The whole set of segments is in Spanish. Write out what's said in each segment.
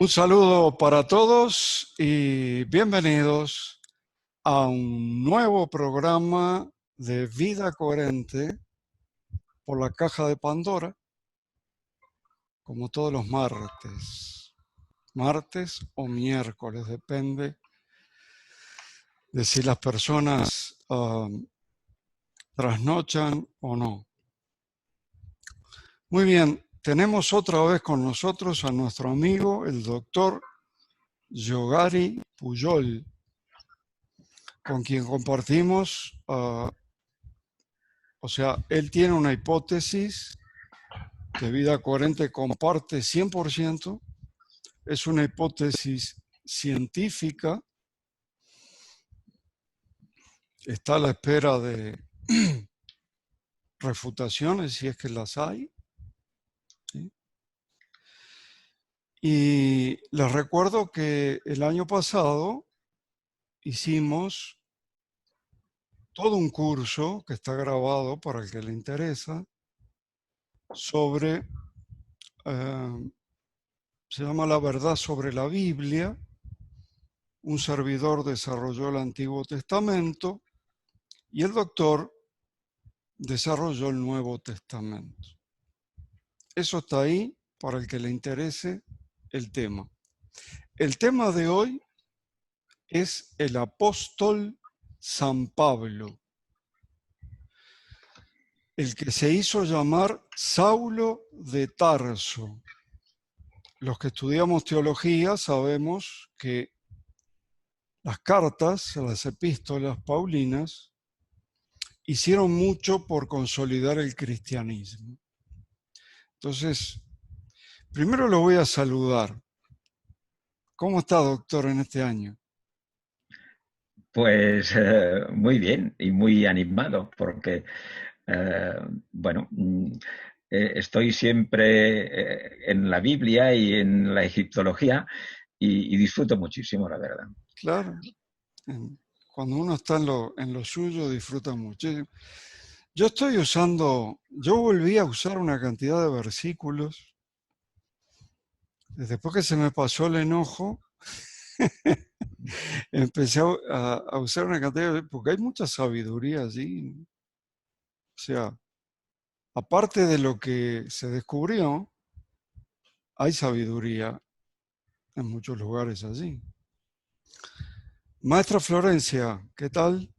Un saludo para todos y bienvenidos a un nuevo programa de Vida Coherente por la Caja de Pandora, como todos los martes o miércoles, depende de si las personas trasnochan o no. Muy bien, tenemos otra vez con nosotros a nuestro amigo, el doctor Yogari Pujol, con quien compartimos, él tiene una hipótesis que Vida Coherente comparte 100%, es una hipótesis científica, está a la espera de refutaciones si es que las hay, ¿sí? Y les recuerdo que el año pasado hicimos todo un curso que está grabado para el que le interesa sobre, se llama La verdad sobre la Biblia. Un servidor desarrolló el Antiguo Testamento y el doctor desarrolló el Nuevo Testamento. Eso está ahí para el que le interese el tema. El tema de hoy es el apóstol San Pablo, el que se hizo llamar Saulo de Tarso. Los que estudiamos teología sabemos que las cartas, las epístolas paulinas, hicieron mucho por consolidar el cristianismo. Entonces, primero lo voy a saludar. ¿Cómo está, doctor, en este año? Pues muy bien y muy animado porque, eh, bueno, estoy siempre en la Biblia y en la egiptología y disfruto muchísimo, la verdad. Claro, cuando uno está en lo suyo, disfruta mucho. Yo volví a usar una cantidad de versículos. Después que se me pasó el enojo, empecé a usar una cantidad porque hay mucha sabiduría allí. O sea, aparte de lo que se descubrió, hay sabiduría en muchos lugares allí. Maestra Florencia, ¿qué tal?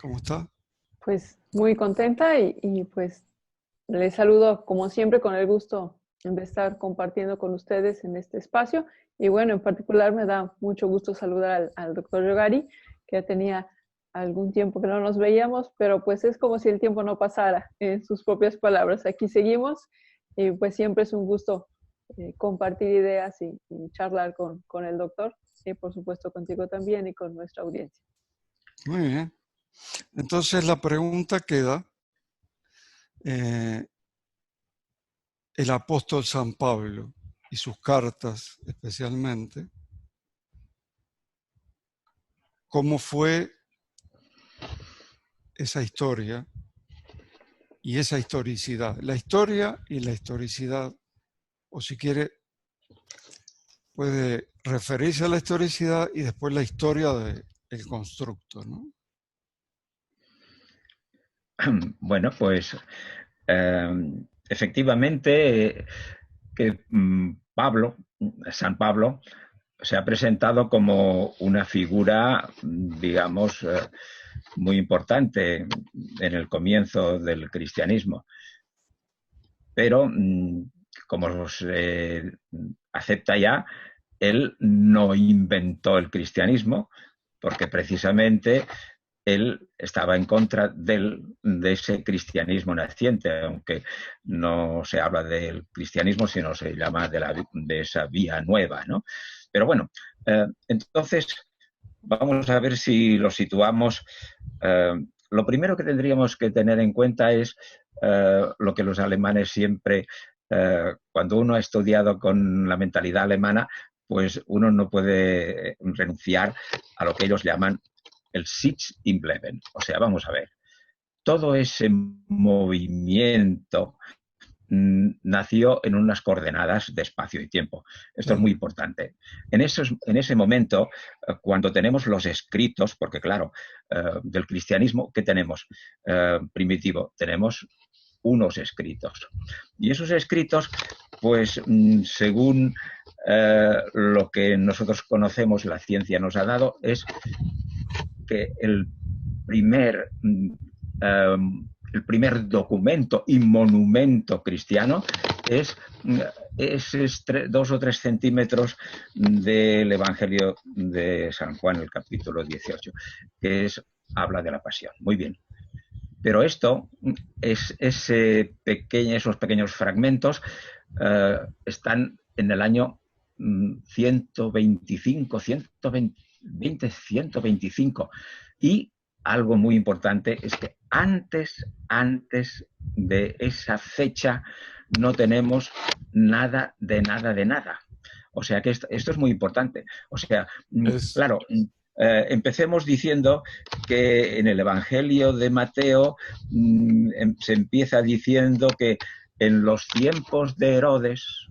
¿Cómo está? Pues muy contenta pues les saludo como siempre con el gusto de estar compartiendo con ustedes en este espacio. Y bueno, en particular me da mucho gusto saludar al doctor Yogari, que ya tenía algún tiempo que no nos veíamos, pero pues es como si el tiempo no pasara, en sus propias palabras. Aquí seguimos y pues siempre es un gusto compartir ideas y charlar con el doctor y por supuesto contigo también y con nuestra audiencia. Muy bien. Entonces la pregunta queda, el apóstol San Pablo y sus cartas especialmente, ¿cómo fue esa historia y esa historicidad? La historia y la historicidad, o si quiere, puede referirse a la historicidad y después la historia del constructo, ¿no? Bueno, pues efectivamente que San Pablo, se ha presentado como una figura, digamos, muy importante en el comienzo del cristianismo. Pero, como se acepta ya, él no inventó el cristianismo, porque precisamente él estaba en contra de ese cristianismo naciente, aunque no se habla del cristianismo, sino se llama de esa vía nueva, ¿no? Pero bueno, entonces vamos a ver si lo situamos. Lo primero que tendríamos que tener en cuenta es lo que los alemanes siempre, cuando uno ha estudiado con la mentalidad alemana, pues uno no puede renunciar a lo que ellos llaman el Sitz im Leben. O sea, vamos a ver, todo ese movimiento nació en unas coordenadas de espacio y tiempo. Esto es muy importante. En ese momento, cuando tenemos los escritos, porque claro, del cristianismo, ¿qué tenemos? Primitivo, tenemos unos escritos. Y esos escritos, pues según lo que nosotros conocemos, la ciencia nos ha dado, es que el primer documento y monumento cristiano es 2 o 3 centímetros del Evangelio de San Juan, el capítulo 18, que habla de la pasión. Muy bien. Pero esto, esos pequeños fragmentos están en el año 125. Y algo muy importante es que antes de esa fecha no tenemos nada de nada. O sea que esto es muy importante. O sea, claro, empecemos diciendo que en el Evangelio de Mateo se empieza diciendo que en los tiempos de Herodes,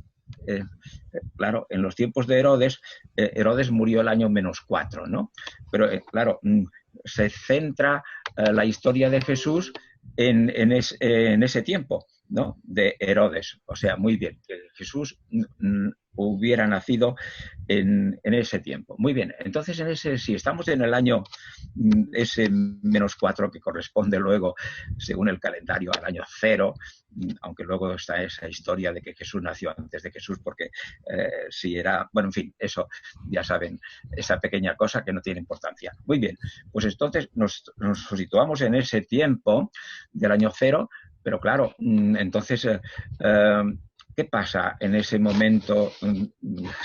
claro, en los tiempos de Herodes, Herodes murió el año -4, ¿no? Pero claro, se centra la historia de Jesús en ese tiempo, ¿no? De Herodes. O sea, muy bien, que Jesús hubiera nacido en ese tiempo. Muy bien, entonces si estamos en el año ese -4, que corresponde luego, según el calendario, al año 0, aunque luego está esa historia de que Jesús nació antes de Jesús, porque si era, bueno, en fin, eso ya saben, esa pequeña cosa que no tiene importancia. Muy bien, pues entonces nos situamos en ese tiempo del año 0, pero claro, entonces ¿qué pasa en ese momento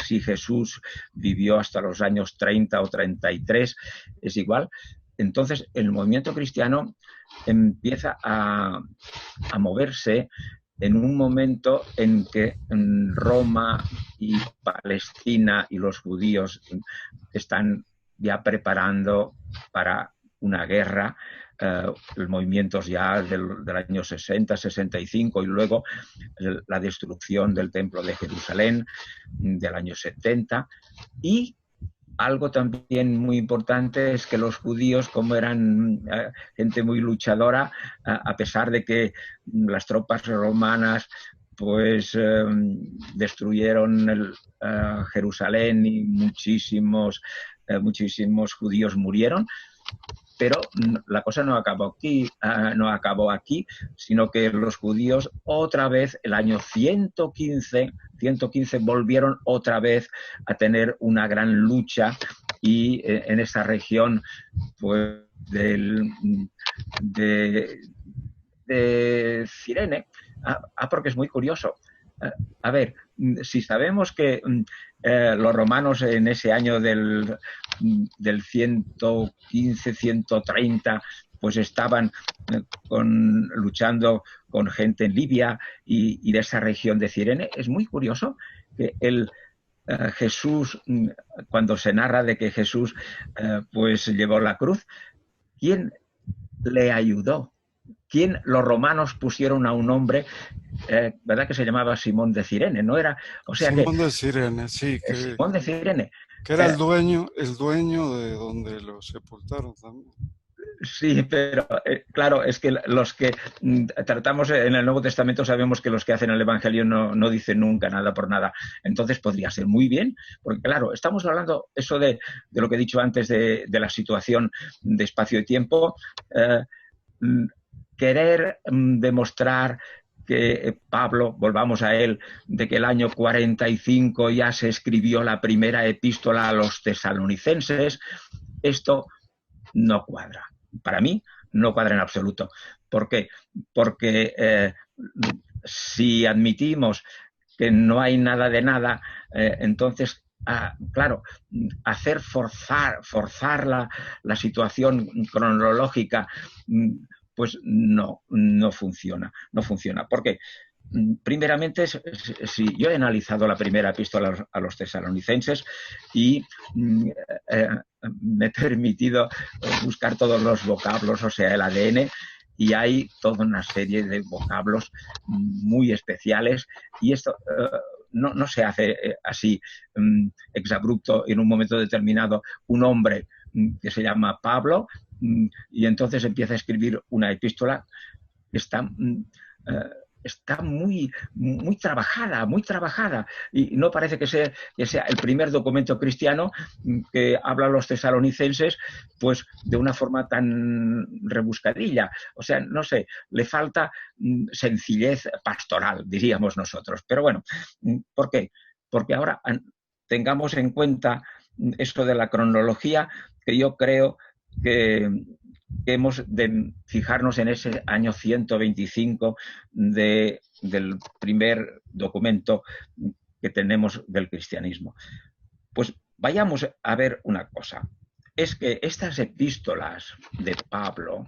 si Jesús vivió hasta los años 30 o 33? Es igual. Entonces, el movimiento cristiano empieza a moverse en un momento en que Roma y Palestina y los judíos están ya preparando para una guerra. Los movimientos ya del año 60, 65 y luego la destrucción del templo de Jerusalén del año 70. Y algo también muy importante es que los judíos, como eran gente muy luchadora, a pesar de que las tropas romanas pues destruyeron Jerusalén y muchísimos judíos murieron, pero la cosa no acabó aquí, sino que los judíos otra vez, el año 115 volvieron otra vez a tener una gran lucha, y en esa región pues de Cirene. Porque es muy curioso. A ver, si sabemos que los romanos en ese año del 115, 130, pues estaban luchando con gente en Libia y de esa región de Cirene, es muy curioso que Jesús, cuando se narra de que Jesús pues llevó la cruz, ¿quién le ayudó? ¿Quién? Los romanos pusieron a un hombre, ¿verdad?, que se llamaba Simón de Cirene, ¿no era? O sea, Simón de Cirene, sí. Simón de Cirene. Que era el dueño de donde lo sepultaron también. Sí, pero claro, es que los que tratamos en el Nuevo Testamento sabemos que los que hacen el Evangelio no dicen nunca nada por nada. Entonces podría ser muy bien, porque claro, estamos hablando eso de lo que he dicho antes de la situación de espacio y tiempo. Querer demostrar que Pablo, volvamos a él, de que el año 45 ya se escribió la primera epístola a los tesalonicenses, esto no cuadra. Para mí no cuadra en absoluto. ¿Por qué? Porque si admitimos que no hay nada de nada, entonces, claro, hacer forzar la situación cronológica, pues no funciona. No funciona. ¿Por qué? Primeramente, si yo he analizado la primera epístola a los tesalonicenses y me he permitido buscar todos los vocablos, o sea, el ADN, y hay toda una serie de vocablos muy especiales, y esto no se hace así exabrupto en un momento determinado. Un hombre que se llama Pablo y entonces empieza a escribir una epístola que está muy trabajada, y no parece que sea el primer documento cristiano que habla a los tesalonicenses pues de una forma tan rebuscadilla. O sea, no sé, le falta sencillez pastoral, diríamos nosotros. Pero bueno, ¿por qué? Porque ahora tengamos en cuenta esto de la cronología, que yo creo que hemos de fijarnos en ese año 125 del primer documento que tenemos del cristianismo. Pues vayamos a ver una cosa. Es que estas epístolas de Pablo,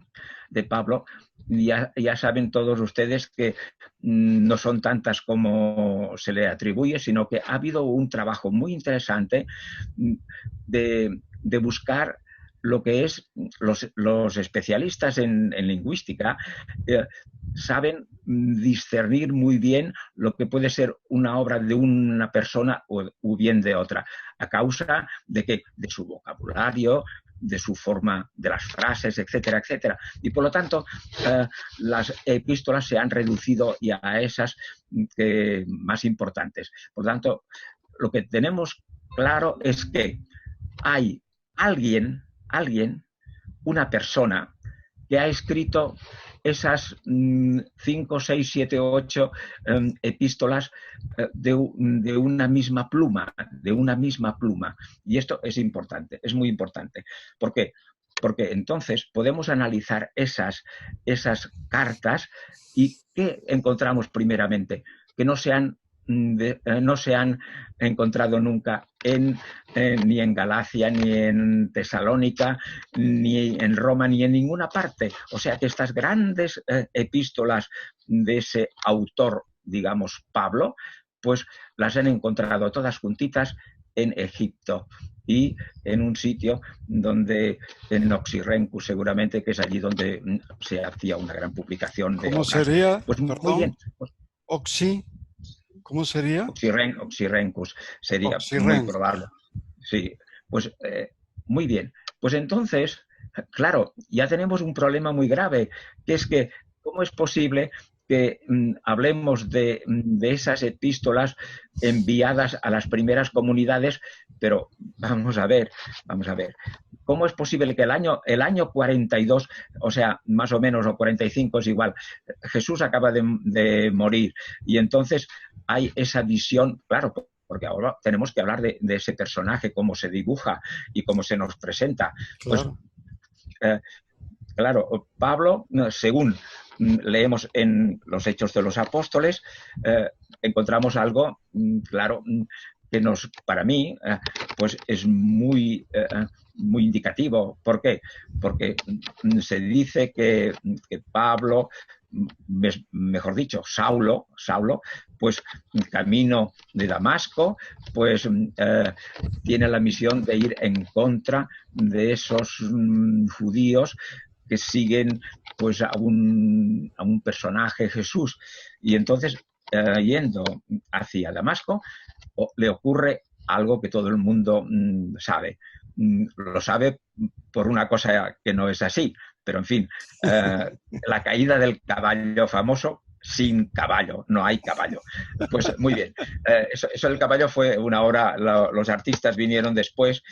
ya saben todos ustedes que no son tantas como se le atribuye, sino que ha habido un trabajo muy interesante de buscar lo que es los especialistas en lingüística saben discernir muy bien lo que puede ser una obra de una persona o bien de otra, a causa de su vocabulario, de su forma de las frases, etcétera, etcétera. Y por lo tanto, las epístolas se han reducido ya a esas más importantes. Por lo tanto, lo que tenemos claro es que hay alguien, una persona, que ha escrito esas 5, 6, 7, 8 epístolas de una misma pluma, Y esto es importante, es muy importante. ¿Por qué? Porque entonces podemos analizar esas cartas y ¿qué encontramos primeramente? Que no se han encontrado nunca ni en Galacia, ni en Tesalónica, ni en Roma, ni en ninguna parte. O sea que estas grandes epístolas de ese autor, digamos, Pablo, pues las han encontrado todas juntitas en Egipto y en un sitio en Oxirrencus, seguramente, que es allí donde se hacía una gran publicación de ¿Cómo obras. sería? Pues Perdón. muy bien. ¿Cómo sería? Oxirrencus sería Oxirrencus. muy probable. Sí, pues muy bien. Pues entonces, claro, ya tenemos un problema muy grave, que es que ¿cómo es posible que hablemos de esas epístolas enviadas a las primeras comunidades? Pero vamos a ver. ¿Cómo es posible que el año 42, o sea, más o menos, o 45 es igual, Jesús acaba de morir, y entonces hay esa visión, claro, porque ahora tenemos que hablar de ese personaje, cómo se dibuja y cómo se nos presenta? Claro. Pues, claro, Pablo, según leemos en los Hechos de los Apóstoles, encontramos algo, claro, que para mí, pues es muy indicativo. ¿Por qué? Porque se dice que Pablo, mejor dicho, Saulo, pues camino de Damasco, pues tiene la misión de ir en contra de esos judíos que siguen pues a un personaje, Jesús. Y entonces, yendo hacia Damasco, le ocurre algo que todo el mundo sabe. Lo sabe por una cosa que no es así, pero en fin, la caída del caballo famoso. Sin caballo, no hay caballo. Pues muy bien, eso del caballo fue una hora, los artistas vinieron después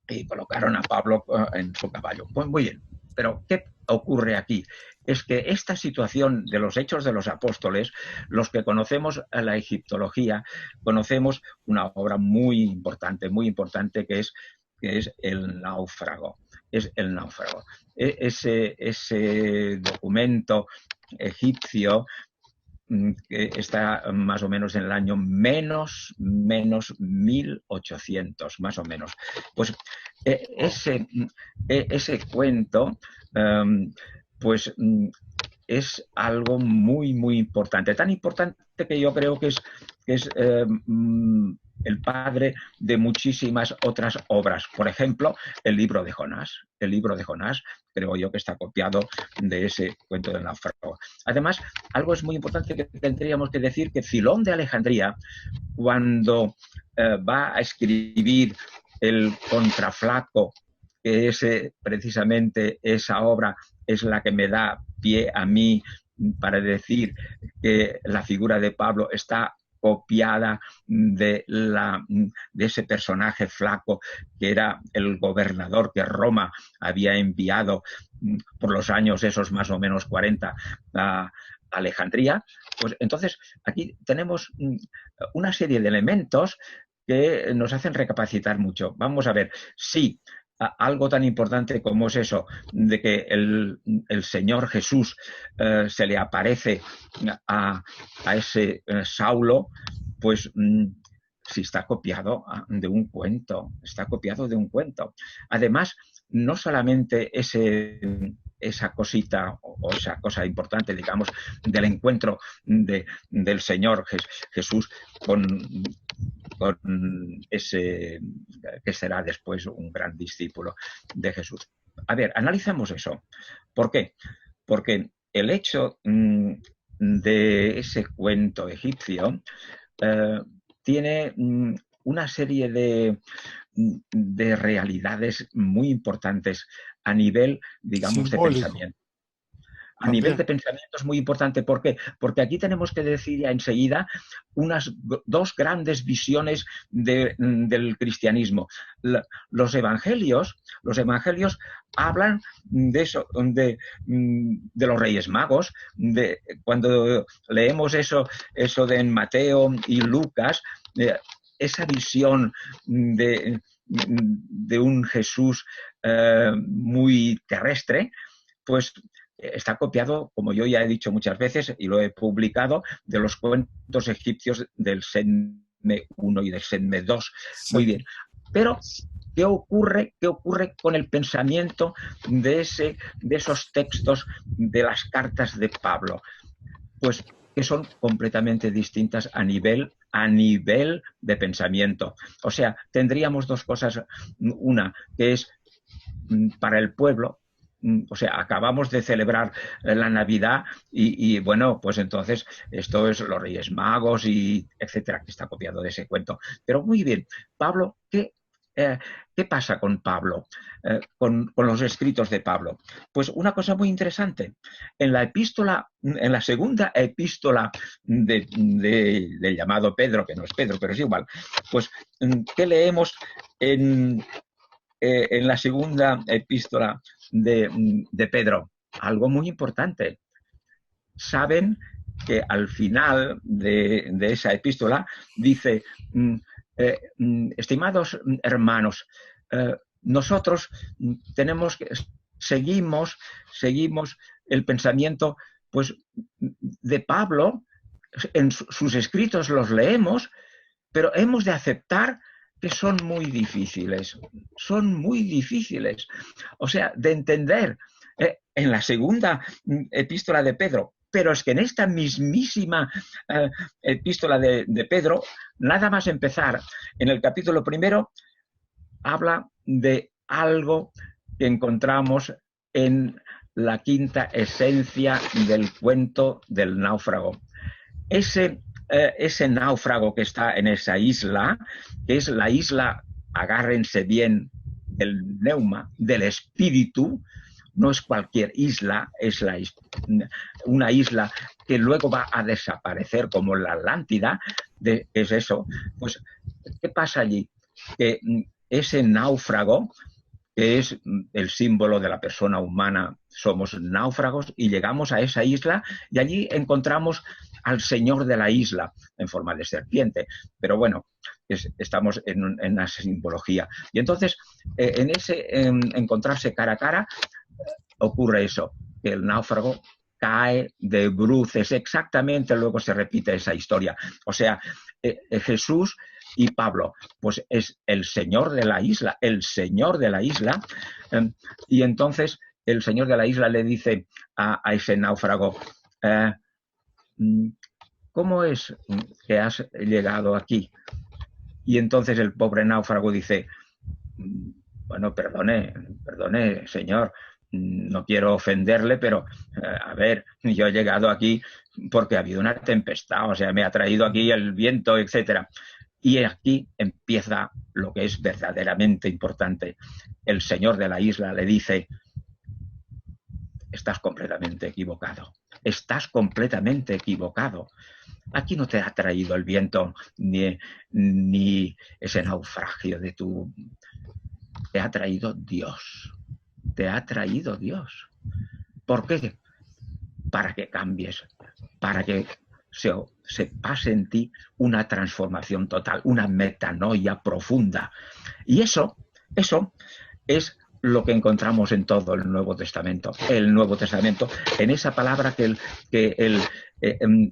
y colocaron a Pablo en su caballo. Pues muy bien, pero ¿qué ocurre aquí? Es que esta situación de los Hechos de los Apóstoles, los que conocemos a la egiptología, conocemos una obra muy importante, que es el náufrago. Es el náufrago. Ese documento egipcio que está más o menos en el año menos 1800, más o menos. Pues ese cuento, pues es algo muy, muy importante. Tan importante que yo creo que es el padre de muchísimas otras obras. Por ejemplo, el libro de Jonás. El libro de Jonás, creo yo que está copiado de ese cuento del náufrago. Además, algo es muy importante que tendríamos que decir, que Filón de Alejandría, cuando va a escribir el Contraflaco, que es precisamente esa obra es la que me da pie a mí para decir que la figura de Pablo está copiada de ese personaje flaco que era el gobernador que Roma había enviado por los años esos más o menos 40 a Alejandría. Pues entonces aquí tenemos una serie de elementos que nos hacen recapacitar mucho. Vamos a ver, sí, algo tan importante como es eso, de que el Señor Jesús se le aparece a ese Saulo, pues sí está copiado de un cuento, está copiado de un cuento. Además, no solamente esa cosita o esa cosa importante, digamos, del encuentro del Señor Jesús con ese que será después un gran discípulo de Jesús. A ver, analicemos eso. ¿Por qué? Porque el hecho de ese cuento egipcio tiene una serie de realidades muy importantes a nivel, digamos, simbólico. de pensamiento. A nivel de pensamiento es muy importante. ¿Por qué? Porque aquí tenemos que decir ya enseguida unas dos grandes visiones del cristianismo. Los evangelios hablan de eso, de los Reyes Magos. Cuando leemos eso de en Mateo y Lucas, esa visión de un Jesús muy terrestre, pues está copiado, como yo ya he dicho muchas veces y lo he publicado, de los cuentos egipcios del Setme I y del Setme II. Sí. Muy bien. Pero, ¿qué ocurre con el pensamiento de esos textos de las cartas de Pablo? Pues que son completamente distintas a nivel de pensamiento. O sea, tendríamos dos cosas. Una, que es para el pueblo. O sea, acabamos de celebrar la Navidad y bueno, pues entonces esto es los Reyes Magos y etcétera, que está copiado de ese cuento. Pero muy bien, Pablo, ¿qué pasa con Pablo? Con los escritos de Pablo. Pues una cosa muy interesante. En la segunda epístola del llamado Pedro, que no es Pedro, pero es igual, pues ¿qué leemos en la segunda epístola de Pedro? Algo muy importante. Saben que al final de esa epístola dice, estimados hermanos, nosotros seguimos el pensamiento pues de Pablo, en sus escritos los leemos, pero hemos de aceptar que son muy difíciles. O sea, de entender en la segunda epístola de Pedro. Pero es que en esta mismísima epístola de Pedro, nada más empezar en el capítulo 1, habla de algo que encontramos en la quinta esencia del cuento del náufrago. Ese náufrago que está en esa isla, que es la isla, agárrense bien, del neuma, del espíritu, no es cualquier isla, es una isla que luego va a desaparecer como la Atlántida, es eso. Pues, ¿qué pasa allí? Que ese náufrago, que es el símbolo de la persona humana, somos náufragos y llegamos a esa isla y allí encontramos al señor de la isla en forma de serpiente. Pero bueno, estamos en una simbología. Y entonces, en ese encontrarse cara a cara, ocurre eso, que el náufrago cae de bruces. Exactamente, luego se repite esa historia. O sea, Jesús y Pablo, pues es el señor de la isla, y entonces el señor de la isla le dice a ese náufrago, ¿cómo es que has llegado aquí? Y entonces el pobre náufrago dice, bueno, perdone, señor, no quiero ofenderle, pero a ver, yo he llegado aquí porque ha habido una tempestad, o sea, me ha traído aquí el viento, etcétera. Y aquí empieza lo que es verdaderamente importante. El señor de la isla le dice, estás completamente equivocado, estás completamente equivocado. Aquí no te ha traído el viento ni ese naufragio de tu... Te ha traído Dios. Te ha traído Dios. ¿Por qué? Para que cambies, para que se pase en ti una transformación total, una metanoia profunda. Y eso es lo que encontramos en todo el Nuevo Testamento. El Nuevo Testamento, en esa palabra en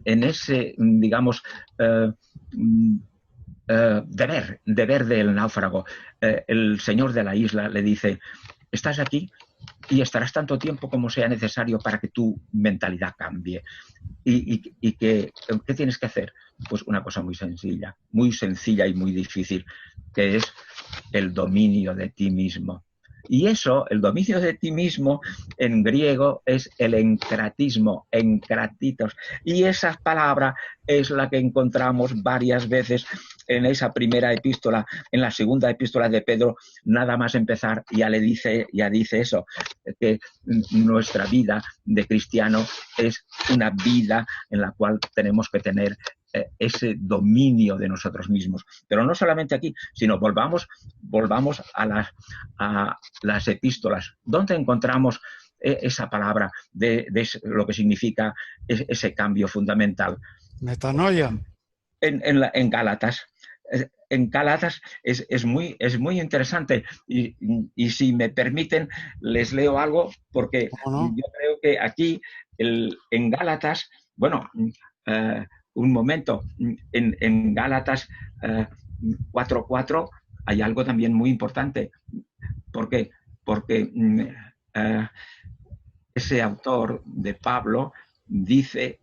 ese, digamos, deber del náufrago. El señor de la isla le dice, estás aquí y estarás tanto tiempo como sea necesario para que tu mentalidad cambie. ¿Y qué tienes que hacer? Pues una cosa muy sencilla y muy difícil, que es el dominio de ti mismo. Y eso, el dominio de ti mismo, en griego es el encratismo, encratitos. Y esa palabra es la que encontramos varias veces en esa primera epístola. En la segunda epístola de Pedro, nada más empezar, ya dice eso, que nuestra vida de cristiano es una vida en la cual tenemos que tener ese dominio de nosotros mismos. Pero no solamente aquí, sino volvamos a las epístolas. ¿Dónde encontramos esa palabra de lo que significa ese cambio fundamental? Metanoia. En Gálatas. En Gálatas es muy interesante y si me permiten les leo algo porque yo creo que aquí en Gálatas, bueno, un momento, en Gálatas 4:4 hay algo también muy importante. ¿Por qué? Porque ese autor de Pablo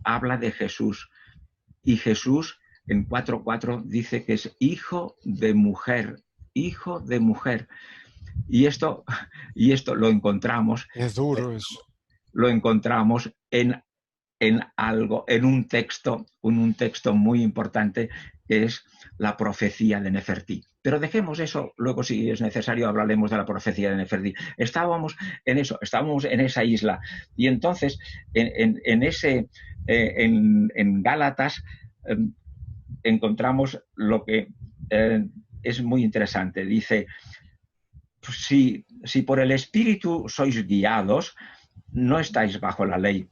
habla de Jesús y Jesús en 4:4 dice que es hijo de mujer. Y esto lo encontramos. Es duro eso. Lo encontramos en un texto muy importante que es la profecía de Nefertí. Pero dejemos eso, luego si es necesario hablaremos de la profecía de Nefertí. Estábamos en esa isla y entonces en Gálatas encontramos lo que es muy interesante. Dice, si por el Espíritu sois guiados, no estáis bajo la ley.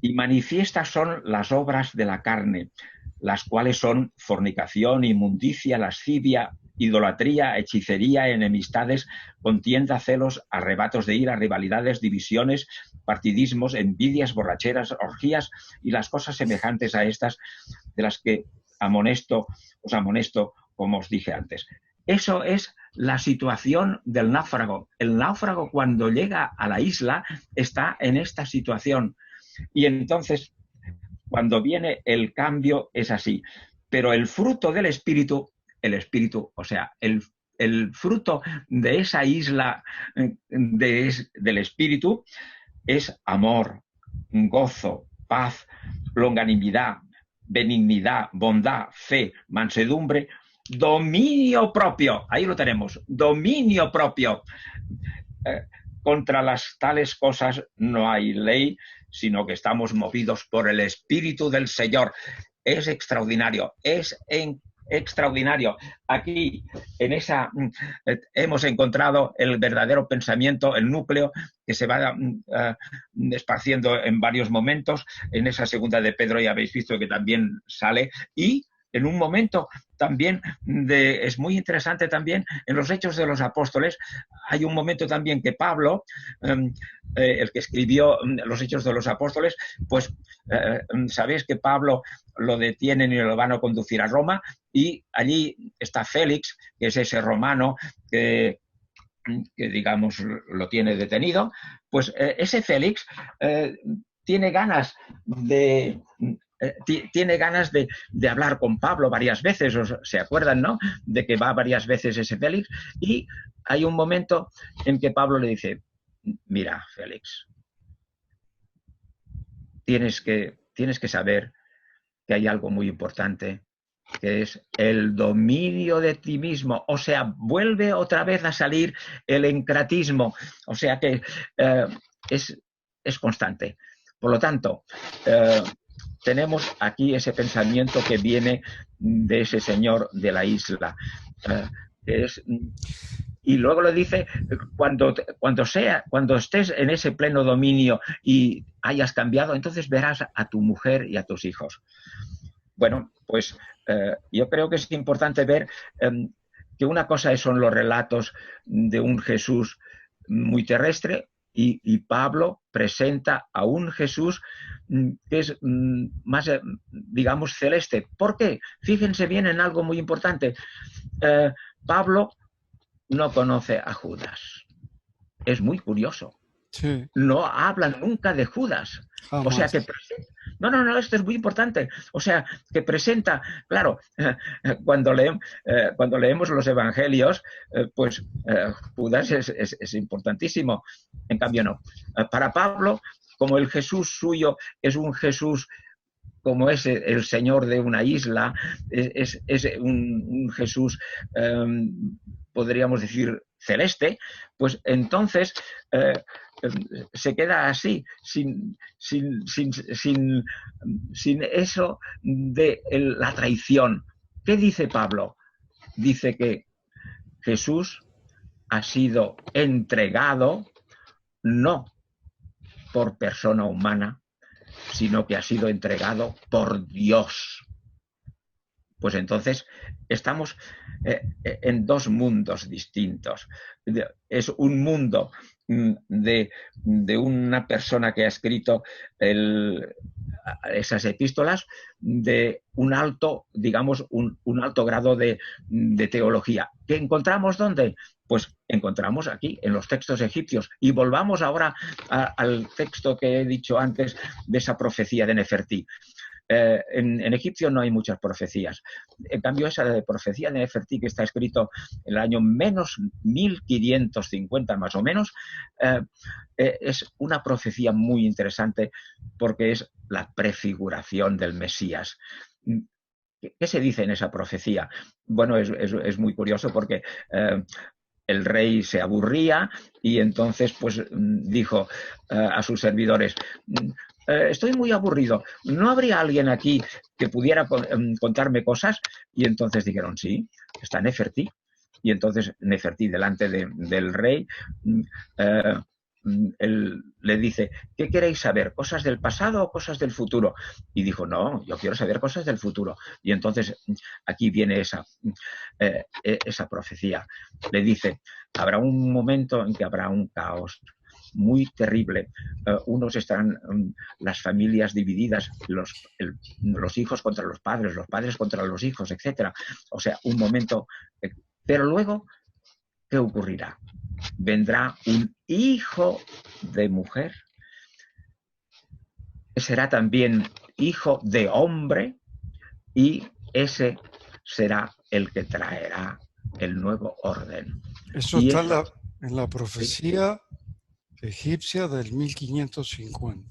Y manifiestas son las obras de la carne, las cuales son fornicación, inmundicia, lascivia, idolatría, hechicería, enemistades, contienda, celos, arrebatos de ira, rivalidades, divisiones, partidismos, envidias, borracheras, orgías y las cosas semejantes a estas, de las que os amonesto, como os dije antes. Eso es la situación del náufrago. El náufrago cuando llega a la isla está en esta situación. Y entonces, cuando viene el cambio, es así. Pero el fruto del Espíritu, o sea, el fruto de esa isla del Espíritu es amor, gozo, paz, longanimidad, benignidad, bondad, fe, mansedumbre, dominio propio. Ahí lo tenemos, dominio propio. Contra las tales cosas no hay ley, sino que estamos movidos por el Espíritu del Señor. Es extraordinario, extraordinario. Aquí, hemos encontrado el verdadero pensamiento, el núcleo, que se va esparciendo en varios momentos. En esa segunda de Pedro ya habéis visto que también sale. Y en un momento también es muy interesante también en los Hechos de los Apóstoles. Hay un momento también que Pablo, el que escribió los Hechos de los Apóstoles, pues sabéis que Pablo lo detienen y lo van a conducir a Roma y allí está Félix, que es ese romano que digamos lo tiene detenido. Pues ese Félix tiene ganas de tiene ganas de hablar con Pablo varias veces, ¿se acuerdan, no? De que va varias veces ese Félix, y hay un momento en que Pablo le dice, mira, Félix, tienes que saber que hay algo muy importante, que es el dominio de ti mismo. O sea, vuelve otra vez a salir el encratismo. O sea que es constante. Por lo tanto, tenemos aquí ese pensamiento que viene de ese señor de la isla. Y luego le dice, cuando estés en ese pleno dominio y hayas cambiado, entonces verás a tu mujer y a tus hijos. Bueno, pues yo creo que es importante ver que una cosa son los relatos de un Jesús muy terrestre y Pablo presenta a un Jesús que es más, digamos, celeste. ¿Por qué? Fíjense bien en algo muy importante. Pablo no conoce a Judas. Es muy curioso. Sí. No hablan nunca de Judas. Jamás. O sea que no, esto es muy importante. O sea, que presenta, claro, cuando leemos los evangelios, pues Judas es importantísimo. En cambio, no. Para Pablo, como el Jesús suyo es un Jesús como es el señor de una isla, es un Jesús, podríamos decir, celeste, pues entonces se queda así, sin eso de la traición. ¿Qué dice Pablo? Dice que Jesús ha sido entregado no por persona humana, sino que ha sido entregado por Dios. Pues entonces estamos en dos mundos distintos. Es un mundo de una persona que ha escrito esas epístolas de un alto, digamos, un alto grado de teología. ¿Qué encontramos dónde? Pues encontramos aquí, en los textos egipcios. Y volvamos ahora al texto que he dicho antes de esa profecía de Nefertí. En egipcio no hay muchas profecías. En cambio, esa de profecía de Nefertí, que está escrito en el año menos 1550 más o menos, es una profecía muy interesante porque es la prefiguración del Mesías. ¿Qué se dice en esa profecía? Bueno, es muy curioso porque el rey se aburría y entonces pues dijo a sus servidores, estoy muy aburrido, ¿no habría alguien aquí que pudiera contarme cosas? Y entonces dijeron, sí, está Nefertí. Y entonces Nefertí, delante del rey, él le dice, ¿qué queréis saber? ¿Cosas del pasado o cosas del futuro? Y dijo, no, yo quiero saber cosas del futuro. Y entonces aquí viene esa profecía. Le dice, habrá un momento en que habrá un caos muy terrible. Unos estarán, las familias divididas, los hijos contra los padres contra los hijos, etc. O sea, un momento. Pero luego, ¿qué ocurrirá? Vendrá un hijo de mujer, que será también hijo de hombre, y ese será el que traerá el nuevo orden. Eso está en la profecía egipcia del 1550.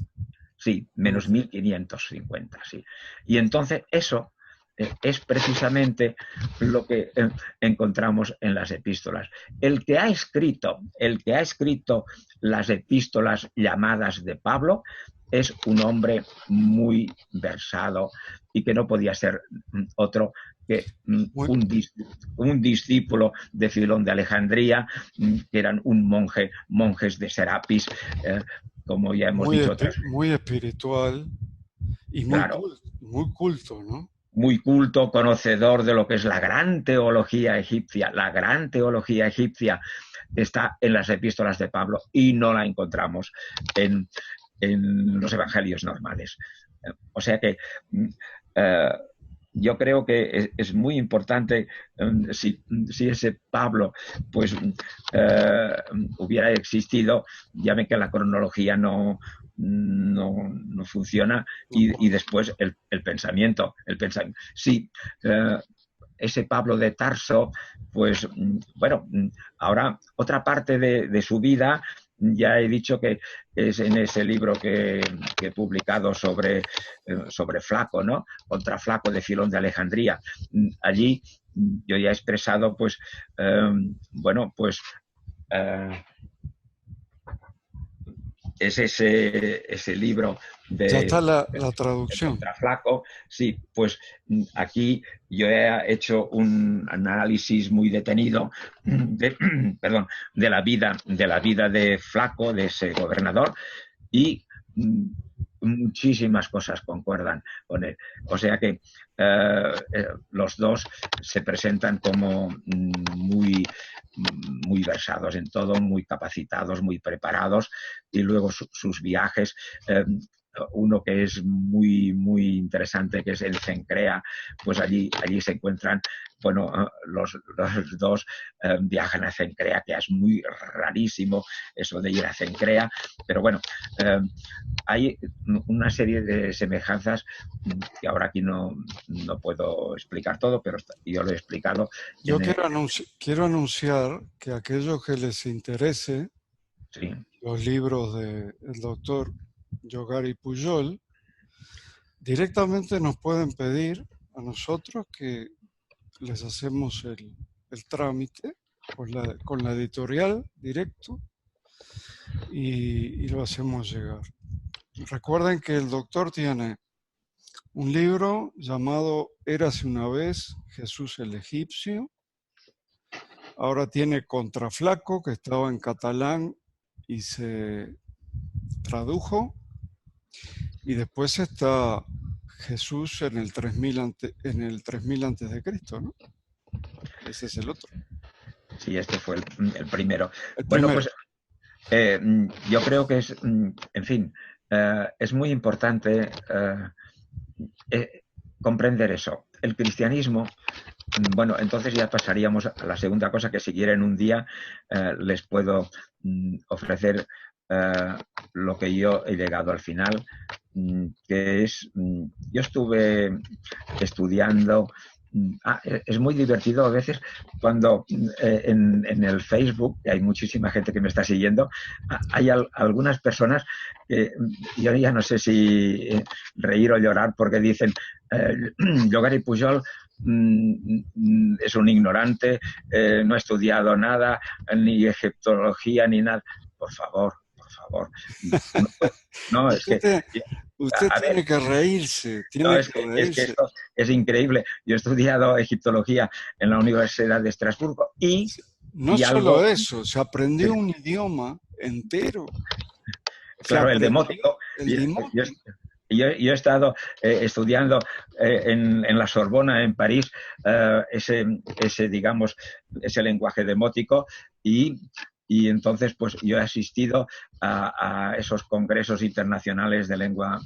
Sí, menos 1550, sí. Y entonces eso es precisamente lo que encontramos en las epístolas. El que ha escrito las epístolas llamadas de Pablo es un hombre muy versado y que no podía ser otro que un discípulo de Filón de Alejandría, que eran monjes de Serapis, como ya hemos dicho otras veces. Muy espiritual y claro, muy culto, ¿no? Muy culto, conocedor de lo que es la gran teología egipcia. La gran teología egipcia está en las epístolas de Pablo y no la encontramos en los evangelios normales. O sea que yo creo que es muy importante si ese Pablo pues hubiera existido, ya ve que la cronología no funciona, y después el pensamiento. Sí, ese Pablo de Tarso, pues bueno, ahora otra parte de su vida, ya he dicho que es en ese libro que he publicado sobre Flaco, ¿no? Contra Flaco, de Filón de Alejandría. Allí yo ya he expresado, pues, bueno, pues es ese libro Ya está la de traducción. Contra Flaco. Sí, pues aquí yo he hecho un análisis muy detenido perdón, de la vida de Flaco, de ese gobernador, y muchísimas cosas concuerdan con él. O sea que los dos se presentan como muy versados en todo, muy capacitados, muy preparados, y luego sus viajes. Uno que es muy interesante, que es el Cencrea, pues allí se encuentran, bueno, los dos viajan a Cencrea, que es muy rarísimo eso de ir a Cencrea, pero bueno, hay una serie de semejanzas que ahora aquí no puedo explicar todo, pero yo lo he explicado. Yo quiero anunciar que a aquellos que les interese Sí. los libros del doctor Yogari Pujol, directamente nos pueden pedir a nosotros que les hacemos el trámite con la editorial directo y lo hacemos llegar. Recuerden que el doctor tiene un libro llamado Érase una vez Jesús el Egipcio. Ahora tiene Contra Flaco, que estaba en catalán y se tradujo. Y después está Jesús en el 3000 antes de Cristo, ¿no? Ese es el otro. Sí, este fue el primero. Bueno, pues yo creo que es, en fin, es muy importante comprender eso. El cristianismo, bueno, entonces ya pasaríamos a la segunda cosa, que si quieren un día les puedo ofrecer lo que yo he llegado al final, que es, yo estuve estudiando. Es muy divertido a veces cuando en el Facebook, que hay muchísima gente que me está siguiendo, hay algunas personas que yo ya no sé si reír o llorar, porque dicen Yogari Pujol es un ignorante, no ha estudiado nada, ni egiptología, ni nada. Por favor. No, es que... Usted tiene que reírse, es que esto es increíble. Yo he estudiado egiptología en la Universidad de Estrasburgo y... No solo eso, se aprendió un idioma entero. Claro, el demótico. Yo he estado estudiando en la Sorbona, en París, digamos, ese lenguaje demótico, y entonces pues yo he asistido a esos congresos internacionales de lengua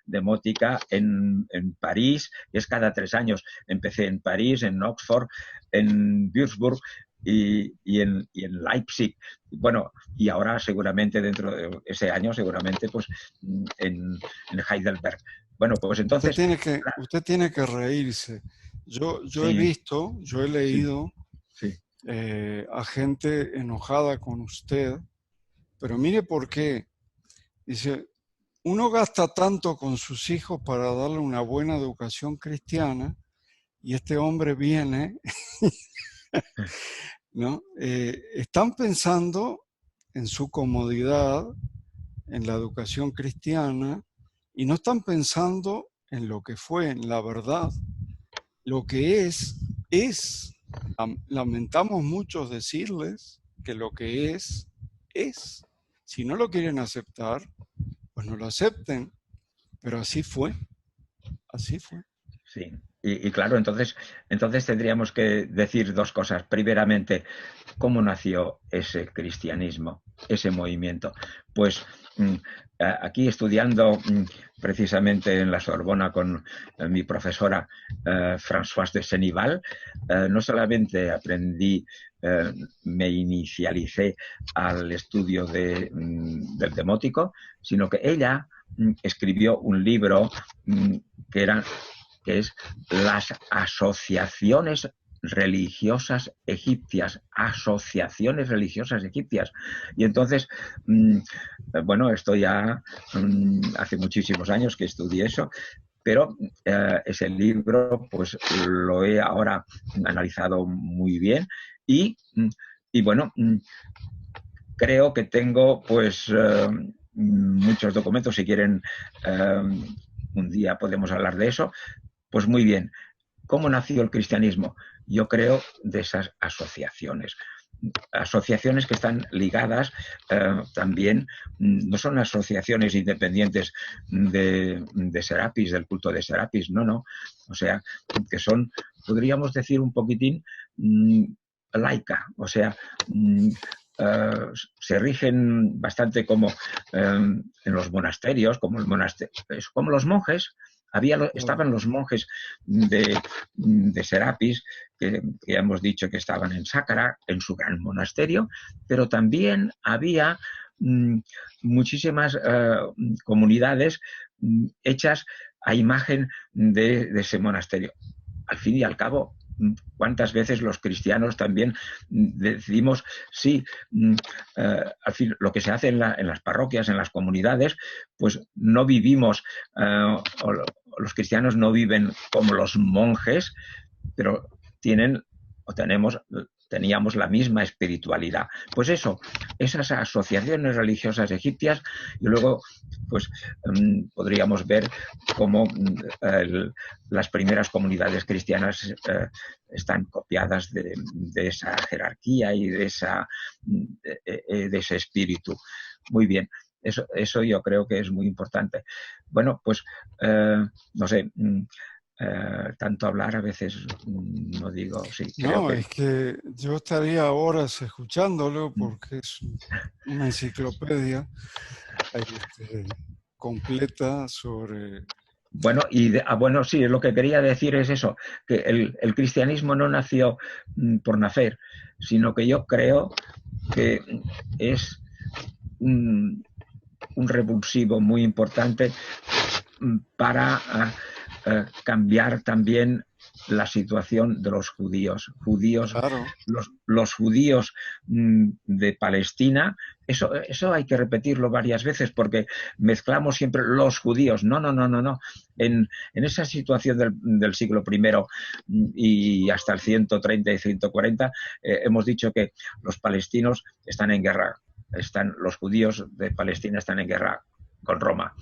demótica en París, que es cada 3 años. Empecé en París, en Oxford, en Würzburg y en Leipzig. Bueno, y ahora seguramente dentro de ese año, seguramente pues en Heidelberg. Bueno, pues entonces... Usted tiene que reírse. Yo he visto, yo he leído... Sí. A gente enojada con usted, pero mire por qué. Dice, uno gasta tanto con sus hijos para darle una buena educación cristiana y este hombre viene, ¿no? Están pensando en su comodidad, en la educación cristiana, y no están pensando en lo que fue, en la verdad. Lo que es. Lamentamos mucho decirles que lo que es. Si no lo quieren aceptar, pues no lo acepten. Pero así fue. Sí. Y claro, entonces tendríamos que decir dos cosas. Primeramente, ¿cómo nació ese cristianismo, ese movimiento? Pues aquí estudiando precisamente en la Sorbona con mi profesora Françoise de Senival, no solamente aprendí, me inicialicé al estudio del demótico, sino que ella escribió un libro que es Las asociaciones religiosas egipcias, asociaciones religiosas egipcias. Y entonces, bueno, esto ya hace muchísimos años que estudié eso, pero ese libro pues lo he ahora analizado muy bien y bueno, creo que tengo pues muchos documentos, si quieren un día podemos hablar de eso. Pues muy bien, ¿cómo nació el cristianismo? Yo creo de esas asociaciones. Asociaciones que están ligadas también, no son asociaciones independientes de Serapis, del culto de Serapis, no. O sea, que son, podríamos decir un poquitín, laica, o sea, se rigen bastante como en los monasterios, como los monjes. Estaban los monjes de Serapis, que ya hemos dicho que estaban en Sácara, en su gran monasterio, pero también había muchísimas comunidades hechas a imagen de ese monasterio. Al fin y al cabo, ¿cuántas veces los cristianos también decimos, sí, al fin, lo que se hace en las parroquias, en las comunidades, pues no vivimos, los cristianos no viven como los monjes, pero teníamos la misma espiritualidad. Pues eso, esas asociaciones religiosas egipcias, y luego pues podríamos ver cómo las primeras comunidades cristianas están copiadas de esa jerarquía y de ese espíritu. Muy bien. Eso yo creo que es muy importante. Bueno, pues no sé, tanto hablar a veces no digo, sí. No, es que yo estaría horas escuchándolo porque es una enciclopedia completa sobre... Bueno, bueno, sí, lo que quería decir es eso, que el cristianismo no nació por nacer, sino que yo creo que es un revulsivo muy importante para cambiar también la situación de los judíos. Claro. Los judíos de Palestina, eso hay que repetirlo varias veces porque mezclamos siempre los judíos. No. En esa situación del siglo I y hasta el 130 y 140 hemos dicho que los palestinos están en guerra. Los judíos de Palestina están en guerra con Roma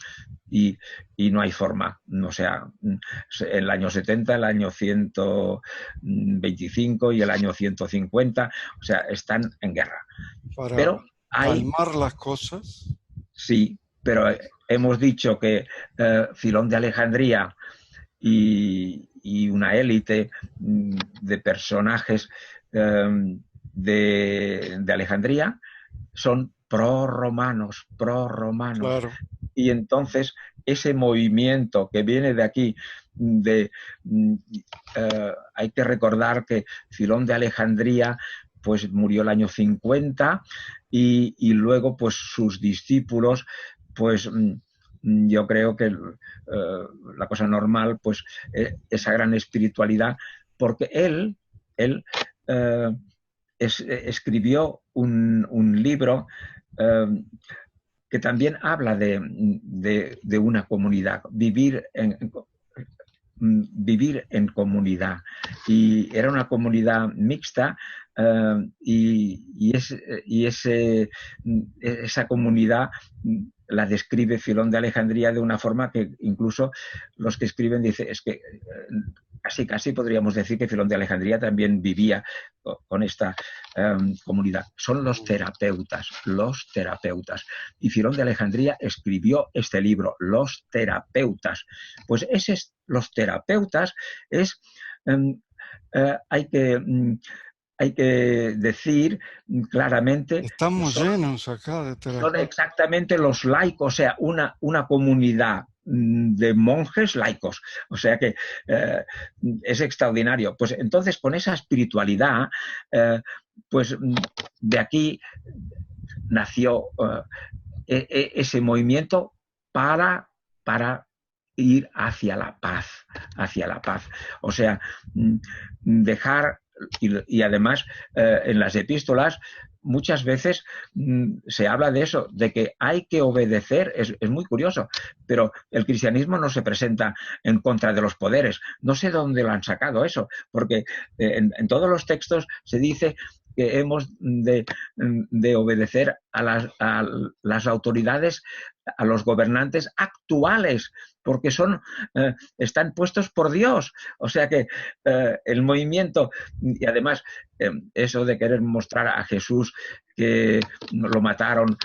y no hay forma, o sea, el año 70, el año 125 y el año 150, o sea, están en guerra. Para calmar las cosas. Sí, pero hemos dicho que Filón de Alejandría y una élite de personajes de Alejandría son prorromanos. Claro. Y entonces ese movimiento que viene de aquí, hay que recordar que Filón de Alejandría pues murió el año 50 y luego pues sus discípulos pues yo creo que la cosa normal pues esa gran espiritualidad, porque él escribió un libro que también habla de una comunidad, vivir en comunidad. Y era una comunidad mixta y esa comunidad la describe Filón de Alejandría de una forma que incluso los que escriben dicen, es que casi podríamos decir que Filón de Alejandría también vivía con esta comunidad. Son los terapeutas. Y Filón de Alejandría escribió este libro, Los terapeutas. Pues los terapeutas hay que hay que decir claramente... Estamos llenos acá de Son Terajá. exactamente los laicos, o sea, una comunidad de monjes laicos. O sea que es extraordinario. Pues entonces, con esa espiritualidad, pues de aquí nació ese movimiento para ir hacia la paz, hacia la paz. O sea, dejar, y además en las epístolas muchas veces se habla de eso, de que hay que obedecer, es muy curioso, pero el cristianismo no se presenta en contra de los poderes. No sé dónde lo han sacado eso, porque en todos los textos se dice que hemos de obedecer a las autoridades, a los gobernantes actuales, porque están puestos por Dios. O sea que el movimiento, y además eso de querer mostrar a Jesús que lo mataron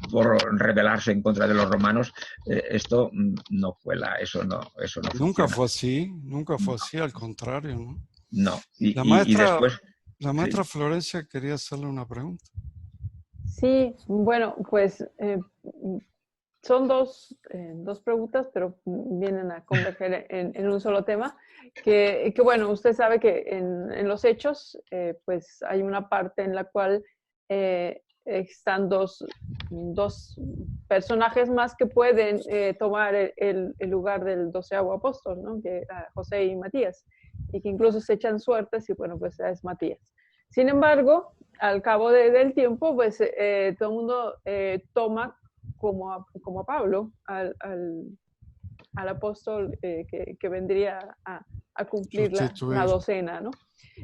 por rebelarse en contra de los romanos, esto no fue eso no Nunca funciona. nunca fue así, al contrario, ¿no? No, Y y después... la maestra Sí. Florencia quería hacerle una pregunta. Sí, bueno, pues son dos preguntas, pero vienen a converger en un solo tema. Que bueno, usted sabe que en los Hechos, pues hay una parte en la cual están dos personajes más que pueden tomar el lugar del 12º apóstol, ¿no? Que José y Matías, y que incluso se echan suertes y bueno, pues es Matías. Sin embargo, al cabo del tiempo, pues todo el mundo toma como a Pablo, al apóstol que vendría a cumplir la docena, ¿no?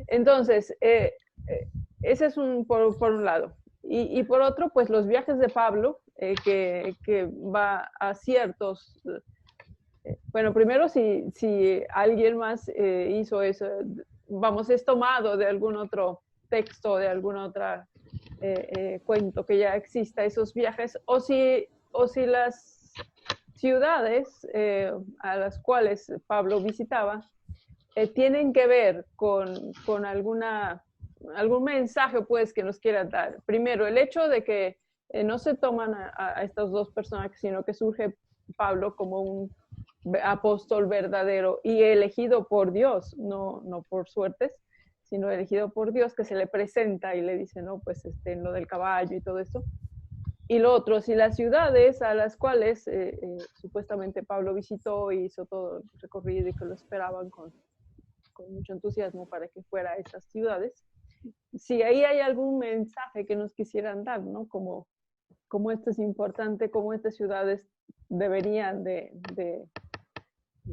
Entonces, ese es por un lado. Y por otro, pues los viajes de Pablo, que va a ciertos... bueno, primero, si alguien más hizo eso, vamos, es tomado de algún otro texto, de alguna otra cuento que ya exista esos viajes, o si las ciudades a las cuales Pablo visitaba tienen que ver con algún mensaje pues que nos quiera dar. Primero, el hecho de que no se toman a estos dos personajes, sino que surge Pablo como un apóstol verdadero y elegido por Dios, no por suertes, sino elegido por Dios, que se le presenta y le dice, no, pues en lo del caballo y todo esto. Y lo otro, si las ciudades a las cuales supuestamente Pablo visitó y hizo todo el recorrido y que lo esperaban con mucho entusiasmo para que fuera a esas ciudades, si ahí hay algún mensaje que nos quisieran dar, ¿no? Como esto es importante, como estas ciudades deberían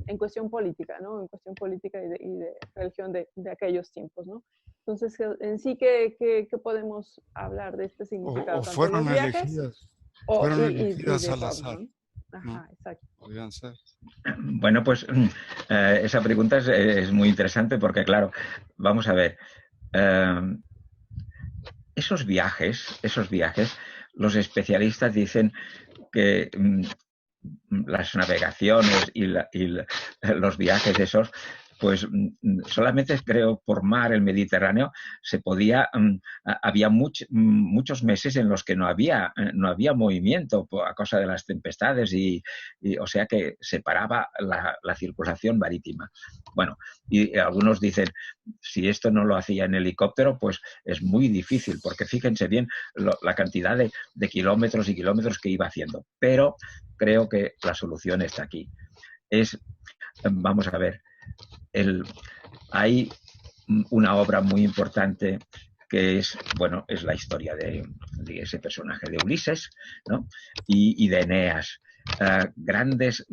en cuestión política, ¿no? En cuestión política y de religión de aquellos tiempos, ¿no? Entonces, en sí, ¿qué podemos hablar de este significado? O tanto de los viajes fueron y elegidas de al Pablo, azar. ¿no? Ajá, ¿No? exacto. Podrían ser. Bueno, pues esa pregunta es muy interesante porque, claro, vamos a ver, esos viajes, los especialistas dicen que las navegaciones y los viajes esos, pues solamente creo por mar, el Mediterráneo, había muchos meses en los que no había movimiento a causa de las tempestades y o sea que se paraba la circulación marítima. Bueno, y algunos dicen, si esto no lo hacía en helicóptero, pues es muy difícil, porque fíjense bien la cantidad de kilómetros y kilómetros que iba haciendo. Pero creo que la solución está aquí. Vamos a ver, hay una obra muy importante que es la historia de ese personaje de Ulises, ¿no? y de Eneas. Grandes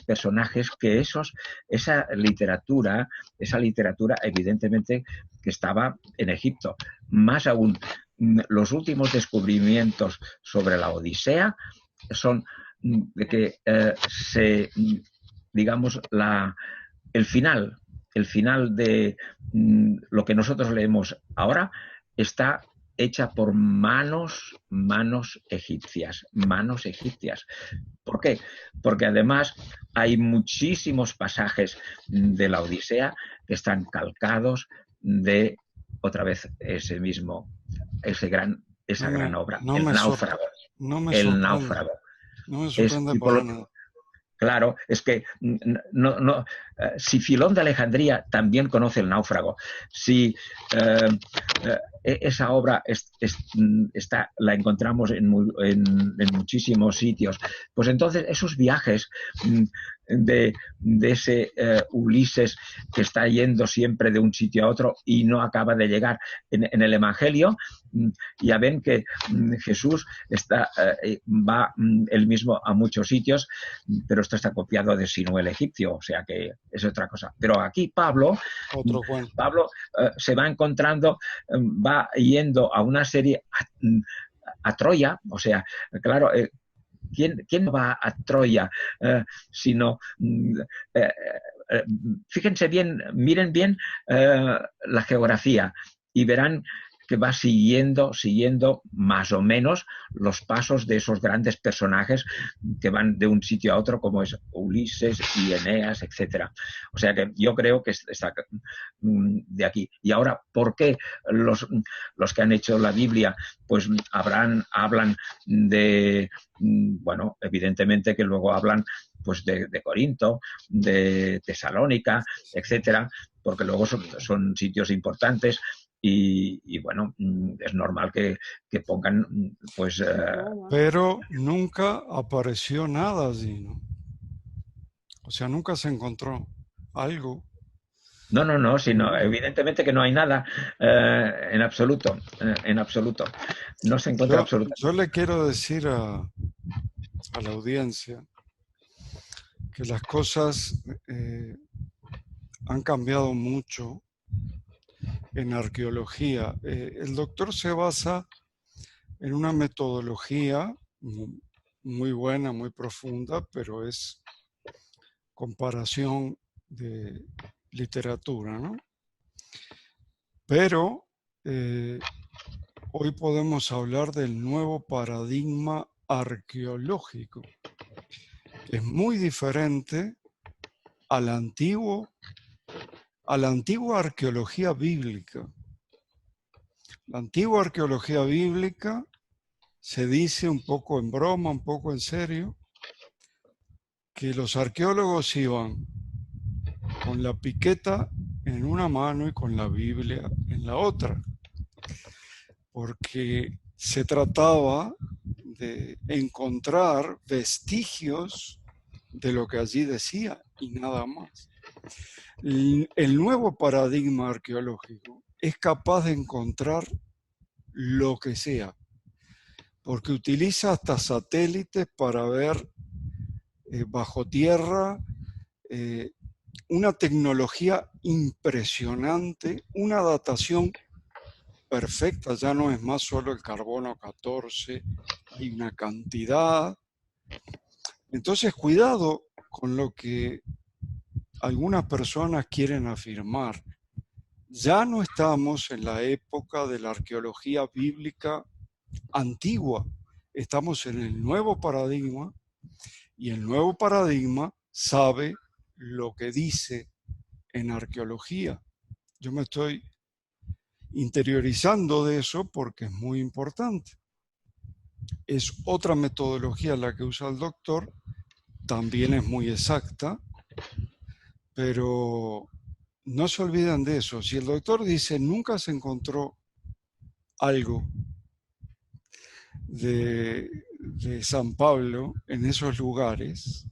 personajes que esa literatura evidentemente que estaba en Egipto. Más aún, los últimos descubrimientos sobre la Odisea son de que digamos, el final de lo que nosotros leemos ahora está hecha por manos egipcias. ¿Por qué? Porque además hay muchísimos pasajes de la Odisea que están calcados de otra vez esa gran obra, no El me náufrago. no me El sorprende, náufrago. no me Es, sorprende y por para lo- nada. Claro, es que si Filón de Alejandría también conoce El náufrago, si esa obra la encontramos en muchísimos sitios, pues entonces esos viajes de ese Ulises que está yendo siempre de un sitio a otro y no acaba de llegar. En el Evangelio ya ven que Jesús va él mismo a muchos sitios, pero esto está copiado de Sino el egipcio, o sea que es otra cosa. Pero aquí Pablo Otro cuento. se va encontrando, va yendo a una serie a Troya, o sea, claro, ¿quién va a Troya sino... fíjense bien, miren bien la geografía y verán que va siguiendo más o menos los pasos de esos grandes personajes que van de un sitio a otro, como es Ulises y Eneas, etc. O sea que yo creo que está de aquí. Y ahora, ¿por qué los que han hecho la Biblia pues hablan de, bueno, evidentemente que luego hablan pues de Corinto, de Tesalónica, etcétera, porque luego son sitios importantes y bueno, es normal que pongan pues... Pero nunca apareció nada allí, ¿no? O sea, nunca se encontró algo. No, sino evidentemente que no hay nada en absoluto, en absoluto. No se encuentra absolutamente. Yo le quiero decir a la audiencia que las cosas han cambiado mucho en arqueología. El doctor se basa en una metodología muy buena, muy profunda, pero es comparación de literatura, ¿no? Pero hoy podemos hablar del nuevo paradigma arqueológico, que es muy diferente a la antigua arqueología bíblica. La antigua arqueología bíblica se dice un poco en broma, un poco en serio, que los arqueólogos iban con la piqueta en una mano y con la Biblia en la otra, porque se trataba de encontrar vestigios de lo que allí decía y nada más. El nuevo paradigma arqueológico es capaz de encontrar lo que sea, porque utiliza hasta satélites para ver bajo tierra, una tecnología impresionante, una datación perfecta, ya no es más solo el carbono 14, hay una cantidad. Entonces, cuidado con lo que algunas personas quieren afirmar. Ya no estamos en la época de la arqueología bíblica antigua, estamos en el nuevo paradigma y el nuevo paradigma sabe lo que dice en arqueología. Yo me estoy interiorizando de eso porque es muy importante. Es otra metodología la que usa el doctor, también es muy exacta, pero no se olviden de eso. Si el doctor dice nunca se encontró algo de San Pablo en esos lugares,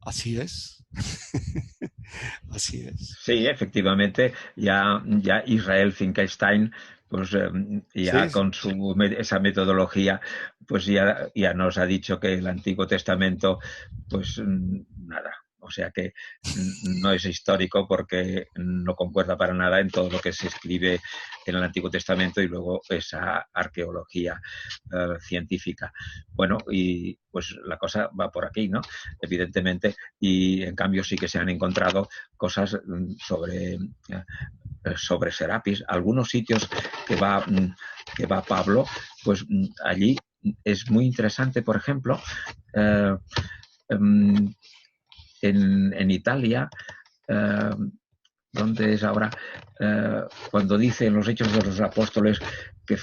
así es. Así es. Sí, efectivamente, ya Israel Finkelstein, pues ya Sí, con esa metodología, pues ya nos ha dicho que el Antiguo Testamento, pues nada. O sea que no es histórico porque no concuerda para nada en todo lo que se escribe en el Antiguo Testamento y luego esa arqueología científica. Bueno, y pues la cosa va por aquí, ¿no? Evidentemente, y en cambio sí que se han encontrado cosas sobre Serapis. Algunos sitios que va Pablo, pues allí es muy interesante, por ejemplo, en Italia ¿Dónde es ahora? Cuando dice en los Hechos de los Apóstoles que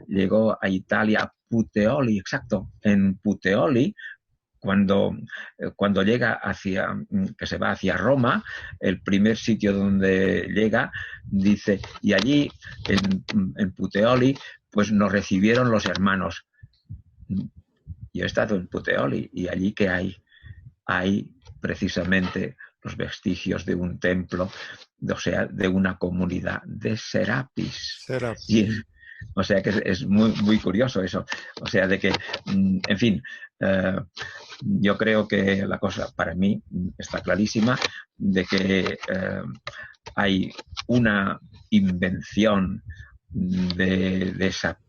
llegó a Italia, a Puteoli, exacto, en Puteoli, cuando llega que se va hacia Roma, el primer sitio donde llega, dice, y allí, en Puteoli, pues nos recibieron los hermanos. Yo he estado en Puteoli, y allí ¿qué hay? Hay precisamente los vestigios de un templo, o sea, de una comunidad de Serapis. Y, o sea que es muy, muy curioso eso. O sea, de que, en fin, yo creo que la cosa para mí está clarísima, de que hay una invención de esa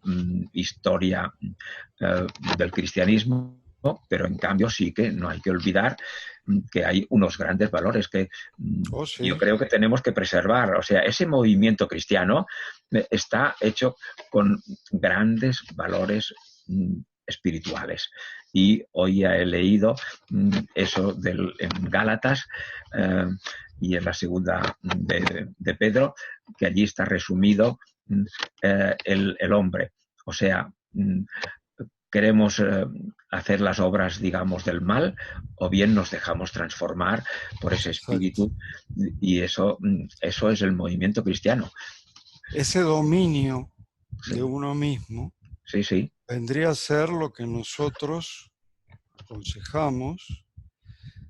historia del cristianismo, pero en cambio sí que no hay que olvidar que hay unos grandes valores que yo creo que tenemos que preservar. O sea, ese movimiento cristiano está hecho con grandes valores espirituales. Y hoy he leído eso en Gálatas y en la segunda de Pedro, que allí está resumido el hombre. O sea, queremos hacer las obras, digamos, del mal, o bien nos dejamos transformar por ese espíritu. Y eso es el movimiento cristiano. Ese dominio de uno mismo vendría a ser lo que nosotros aconsejamos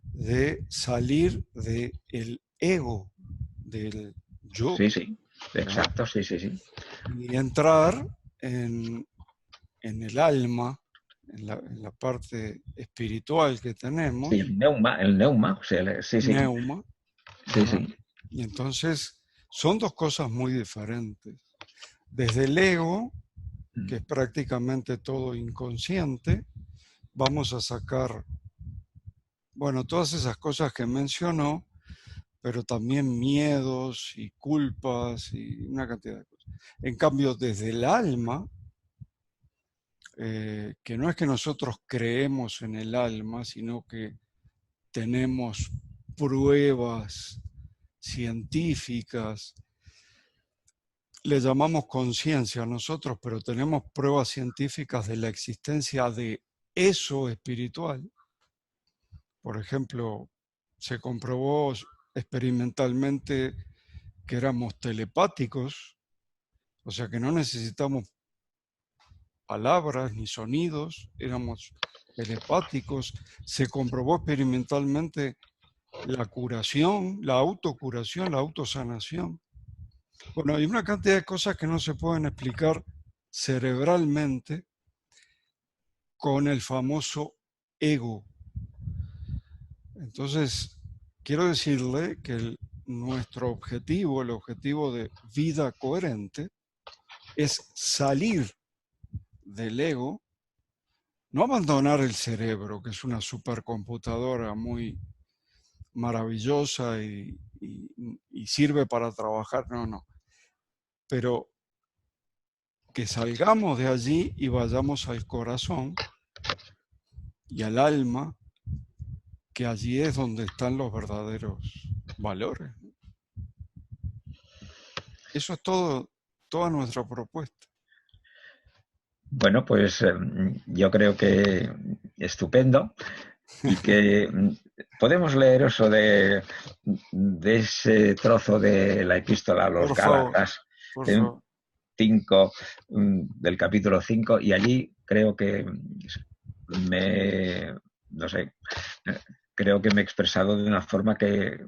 de salir del ego, del yo. Sí, exacto, ¿no? Sí. Y entrar en el alma, en la parte espiritual que tenemos. Sí, el neuma. Sí. Neuma. Sí. Y entonces son dos cosas muy diferentes. Desde el ego, que es prácticamente todo inconsciente, vamos a sacar, bueno, todas esas cosas que mencionó, pero también miedos y culpas y una cantidad de cosas. En cambio, desde el alma, que no es que nosotros creemos en el alma, sino que tenemos pruebas científicas, le llamamos conciencia a nosotros, pero tenemos pruebas científicas de la existencia de eso espiritual. Por ejemplo, se comprobó experimentalmente que éramos telepáticos, o sea que no necesitamos palabras ni sonidos, éramos telepáticos. Se comprobó experimentalmente la curación, la autocuración, la autosanación. Bueno, hay una cantidad de cosas que no se pueden explicar cerebralmente con el famoso ego. Entonces, quiero decirle que nuestro objetivo, el objetivo de vida coherente, es salir del ego, no abandonar el cerebro, que es una supercomputadora muy maravillosa y sirve para trabajar, no. Pero que salgamos de allí y vayamos al corazón y al alma, que allí es donde están los verdaderos valores. Eso es toda nuestra propuesta. Bueno, pues yo creo que estupendo y que podemos leer eso de ese trozo de la epístola a los Gálatas, 5, del capítulo 5, y allí creo que creo que me he expresado de una forma que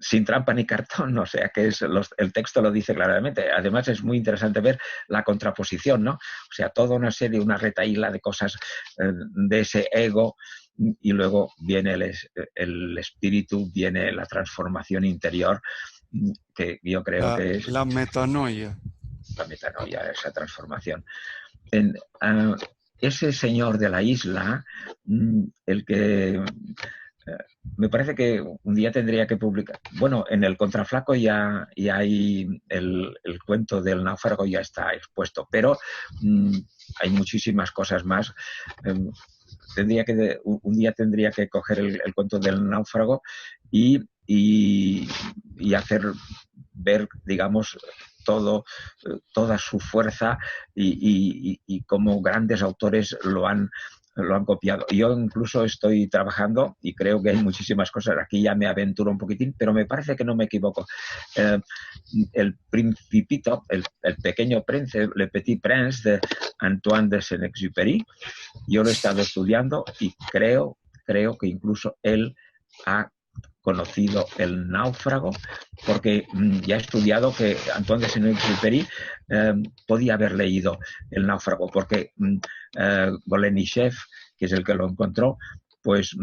sin trampa ni cartón, o sea que el texto lo dice claramente. Además es muy interesante ver la contraposición, ¿no? O sea, toda una retahíla de cosas de ese ego, y luego viene el espíritu, viene la transformación interior, que yo creo que es... La metanoia. La metanoia, esa transformación. Ese señor de la isla, el que... me parece que un día tendría que publicar. Bueno, en el Contraflaco ya hay el cuento del náufrago, ya está expuesto, pero hay muchísimas cosas más. Un día tendría que coger el cuento del náufrago y y hacer ver, digamos, toda su fuerza y cómo grandes autores lo han copiado. Yo incluso estoy trabajando y creo que hay muchísimas cosas, aquí ya me aventuro un poquitín, pero me parece que no me equivoco. El Principito, el pequeño príncipe, Le Petit Prince de Antoine de Saint-Exupéry, yo lo he estado estudiando y creo que incluso él ha conocido el náufrago, porque ya he estudiado que Antoine de Saint-Exupéry podía haber leído el náufrago, porque Golenishev, que es el que lo encontró, pues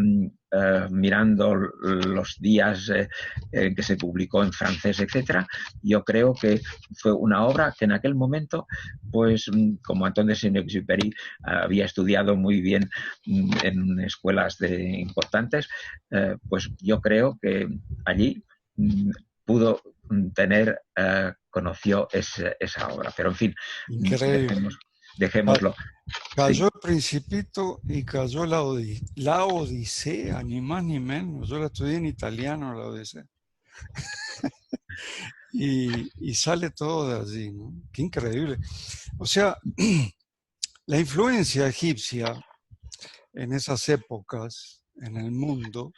mirando los días en que se publicó en francés, etcétera, yo creo que fue una obra que en aquel momento, pues como Antoine de Saint-Exupéry había estudiado muy bien en escuelas importantes, pues yo creo que allí pudo conoció esa obra. Pero en fin, dejémoslo. Cayó el Principito y cayó la Odisea, ni más ni menos. Yo la estudié en italiano, la Odisea. y sale todo de allí, ¿no? Qué increíble. O sea, la influencia egipcia en esas épocas, en el mundo,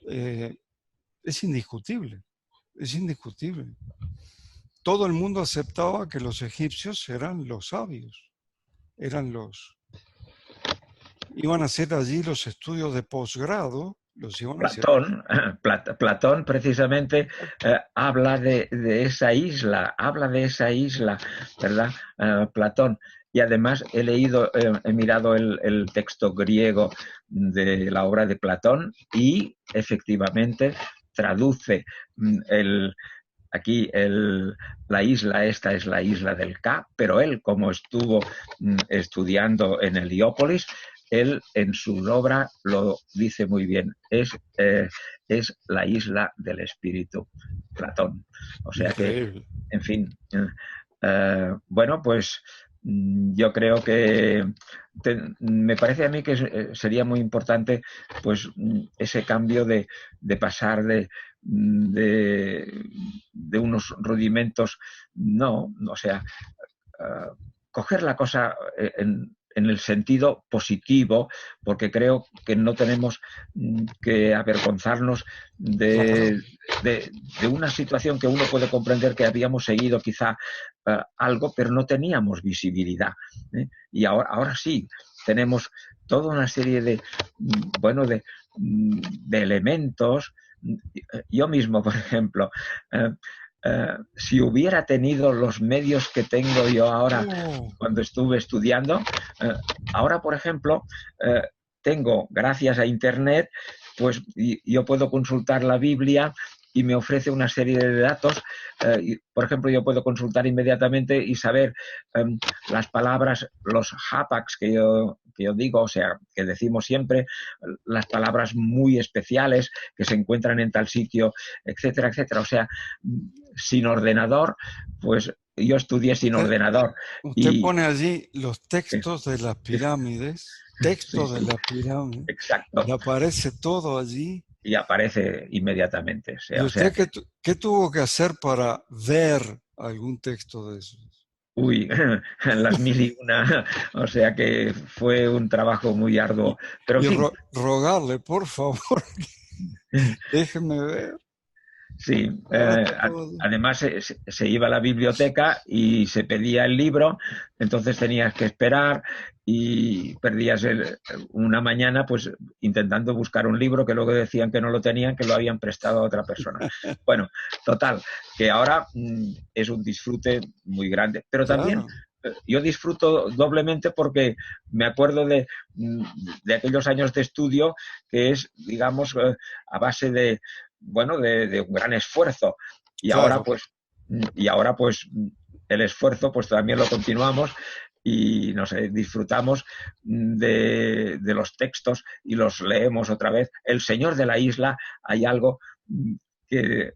es indiscutible. Es indiscutible. Todo el mundo aceptaba que los egipcios eran los sabios. Iban a hacer allí los estudios de posgrado, los iban a hacer. Platón precisamente habla de esa isla, ¿verdad? Platón. Y además he mirado el texto griego de la obra de Platón y efectivamente traduce aquí la isla esta es la isla del Ka, pero él, como estuvo estudiando en Heliópolis, él en su obra lo dice muy bien, es la isla del espíritu, Platón. O sea increíble. Que, en fin, bueno, pues yo creo que me parece a mí que sería muy importante pues ese cambio de pasar de unos rudimentos, o sea, coger la cosa en el sentido positivo, porque creo que no tenemos que avergonzarnos de una situación que uno puede comprender que habíamos seguido quizá algo, pero no teníamos visibilidad. Y ahora sí, tenemos toda una serie de elementos. Yo mismo, por ejemplo, si hubiera tenido los medios que tengo yo ahora cuando estuve estudiando, ahora, por ejemplo, tengo, gracias a Internet, pues yo puedo consultar la Biblia y me ofrece una serie de datos. Por ejemplo, yo puedo consultar inmediatamente y saber las palabras, los hapaks que yo digo, o sea, que decimos siempre, las palabras muy especiales que se encuentran en tal sitio, etcétera, etcétera. O sea, sin ordenador, pues yo estudié sin ordenador. Usted pone allí los textos de las pirámides, de las pirámides, exacto. Y aparece todo allí. Y aparece inmediatamente. ¿Y usted qué tuvo que hacer para ver algún texto de esos? Uy, las 1001, o sea que fue un trabajo muy arduo. Pero y en fin, rogarle, por favor, déjeme ver. Sí, además se iba a la biblioteca y se pedía el libro, entonces tenías que esperar y perdías una mañana pues intentando buscar un libro que luego decían que no lo tenían, que lo habían prestado a otra persona. Bueno, total, que ahora es un disfrute muy grande, pero también yo disfruto doblemente porque me acuerdo de aquellos años de estudio que es, digamos, a base de un gran esfuerzo. Y ahora pues el esfuerzo pues también lo continuamos y no sé, disfrutamos de los textos y los leemos otra vez. El Señor de la Isla, hay algo que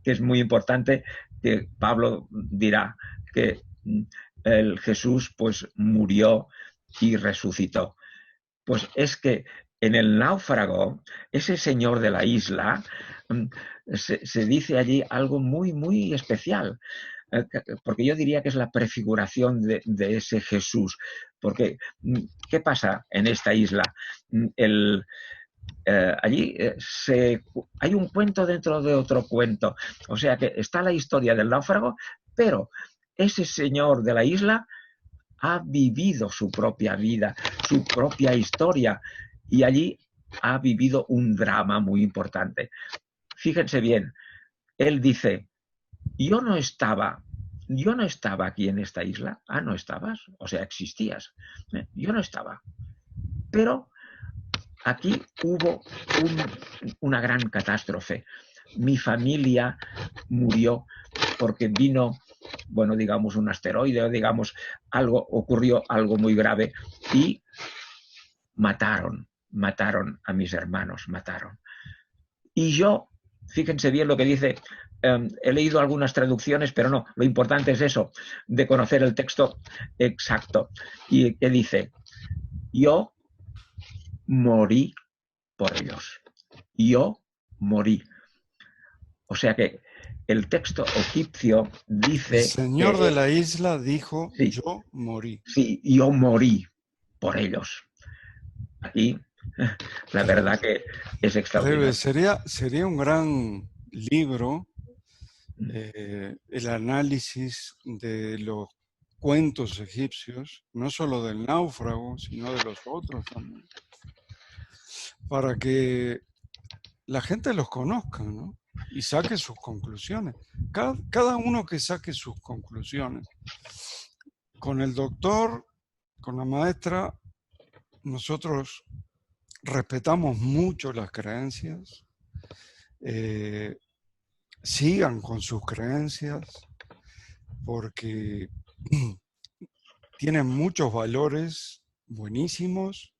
es muy importante, que Pablo dirá que el Jesús pues murió y resucitó. Pues es que en el náufrago, ese señor de la isla, se dice allí algo muy, muy especial, porque yo diría que es la prefiguración de ese Jesús. Porque, ¿qué pasa en esta isla? Allí hay un cuento dentro de otro cuento. O sea que está la historia del náufrago, pero ese señor de la isla ha vivido su propia vida, su propia historia, y allí ha vivido un drama muy importante. Fíjense bien, él dice, yo no estaba aquí en esta isla. Ah, ¿no estabas? O sea, existías. Yo no estaba. Pero aquí hubo una gran catástrofe. Mi familia murió porque vino, bueno, digamos, un asteroide, o digamos, ocurrió algo muy grave y mataron a mis hermanos, mataron. Y yo, fíjense bien lo que dice, he leído algunas traducciones, pero no, lo importante es eso, de conocer el texto exacto. Y que dice, yo morí por ellos. Yo morí. O sea que el texto egipcio dice el señor que de la isla dijo, sí, yo morí. sí, yo morí por ellos. Aquí, la verdad que es extraordinario. Sería un gran libro el análisis de los cuentos egipcios, no solo del náufrago, sino de los otros también, para que la gente los conozca, ¿no? Y saque sus conclusiones. Cada uno que saque sus conclusiones. Con el doctor, con la maestra, nosotros respetamos mucho las creencias. Sigan con sus creencias porque tienen muchos valores buenísimos,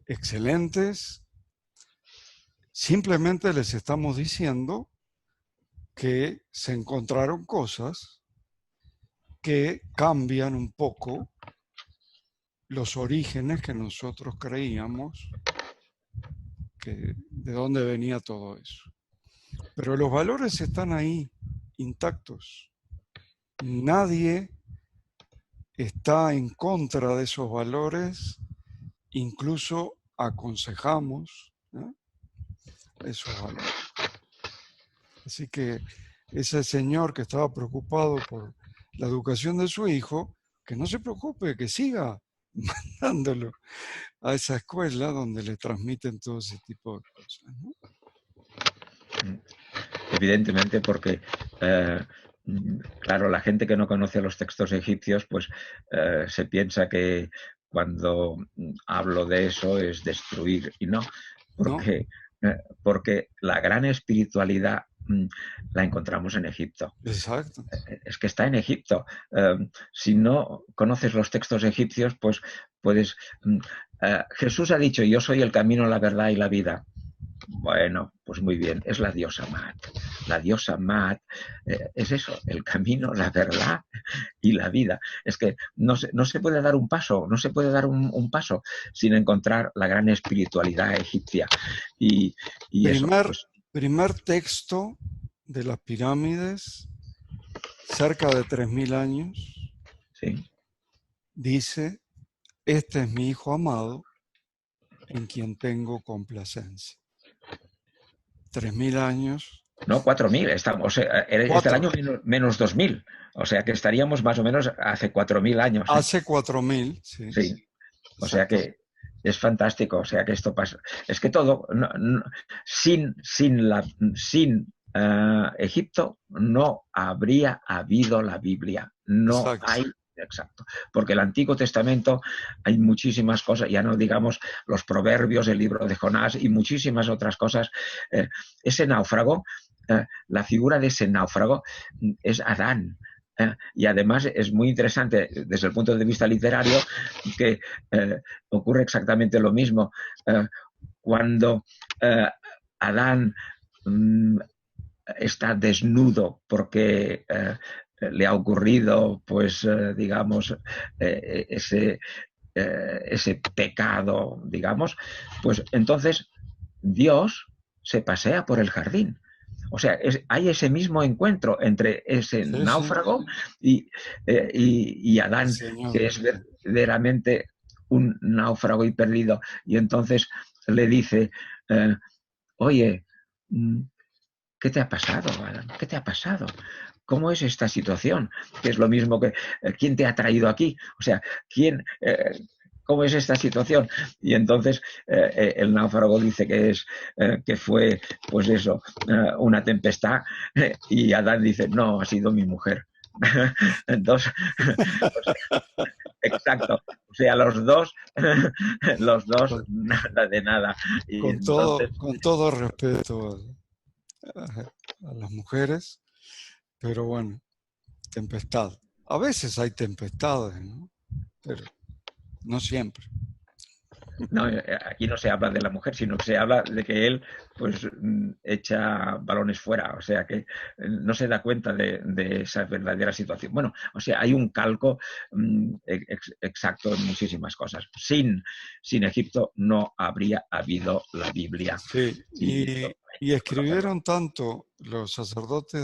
excelentes. Simplemente les estamos diciendo que se encontraron cosas que cambian un poco los orígenes que nosotros creíamos, que de dónde venía todo eso. Pero los valores están ahí, intactos. Nadie está en contra de esos valores, incluso aconsejamos, ¿no?, esos valores. Así que ese señor que estaba preocupado por la educación de su hijo, que no se preocupe, que siga mandándolo a esa escuela donde le transmiten todo ese tipo de cosas, ¿no? Evidentemente, porque claro, la gente que no conoce los textos egipcios, pues se piensa que cuando hablo de eso es destruir, y no, porque, porque la gran espiritualidad la encontramos en Egipto. Exacto. Es que está en Egipto. Si no conoces los textos egipcios, pues puedes... Jesús ha dicho, yo soy el camino, la verdad y la vida. Bueno, pues muy bien, es la diosa Maat. La diosa Maat es eso, el camino, la verdad y la vida. Es que no se puede dar un paso, no se puede dar un paso sin encontrar la gran espiritualidad egipcia. Y primer texto de las pirámides, cerca de 3000 años, ¿sí? Dice, este es mi hijo amado, en quien tengo complacencia. 3000 años. No, 4000, estamos, es del año menos 2000, o sea que estaríamos más o menos hace 4000 años. Hace 4000, sí. Sí, o sea que es fantástico, o sea que esto pasa. Es que todo, sin Egipto no habría habido la Biblia, no Exacto. hay. Exacto, porque el Antiguo Testamento hay muchísimas cosas, ya no digamos los proverbios, el libro de Jonás y muchísimas otras cosas. Ese náufrago, la figura de ese náufrago es Adán. Y además es muy interesante desde el punto de vista literario que ocurre exactamente lo mismo. Cuando Adán está desnudo porque le ha ocurrido, pues, digamos, ese ese pecado, digamos, pues entonces Dios se pasea por el jardín. O sea, hay ese mismo encuentro entre ese Sí, sí, náufrago y Adán, Señor. que es verdaderamente un náufrago y perdido. Y entonces le dice, oye, ¿qué te ha pasado, Adán? ¿Qué te ha pasado? ¿Cómo es esta situación? Que es lo mismo que, ¿quién te ha traído aquí? O sea, ¿cómo es esta situación? Y entonces el náufrago dice que fue, pues eso, una tempestad, y Adán dice, no, ha sido mi mujer. Entonces, exacto. O sea, los dos, Con, nada de nada. Y entonces, con todo respeto a las mujeres, pero bueno, tempestad. A veces hay tempestades, ¿no? Pero no siempre. no, aquí no se habla de la mujer, sino que se habla de que él pues echa balones fuera, o sea que no se da cuenta de esa verdadera situación. Bueno, o sea, hay un calco exacto en muchísimas cosas. Sin Egipto no habría habido la Biblia. Sí, y escribieron tanto los sacerdotes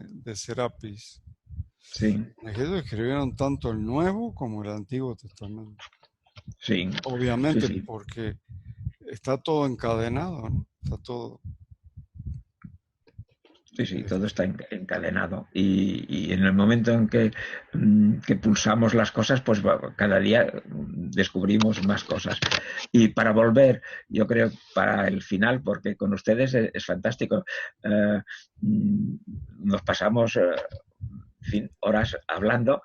de Serapis, Sí, en Egipto escribieron tanto el Nuevo como el Antiguo Testamento. sí, sí, Obviamente sí. porque está todo encadenado, ¿no? Está todo. Sí, sí, todo Este, está encadenado y en el momento en que pulsamos las cosas, pues cada día descubrimos más cosas. Y para volver, yo creo, para el final, porque con ustedes es fantástico, eh, nos pasamos en fin, horas hablando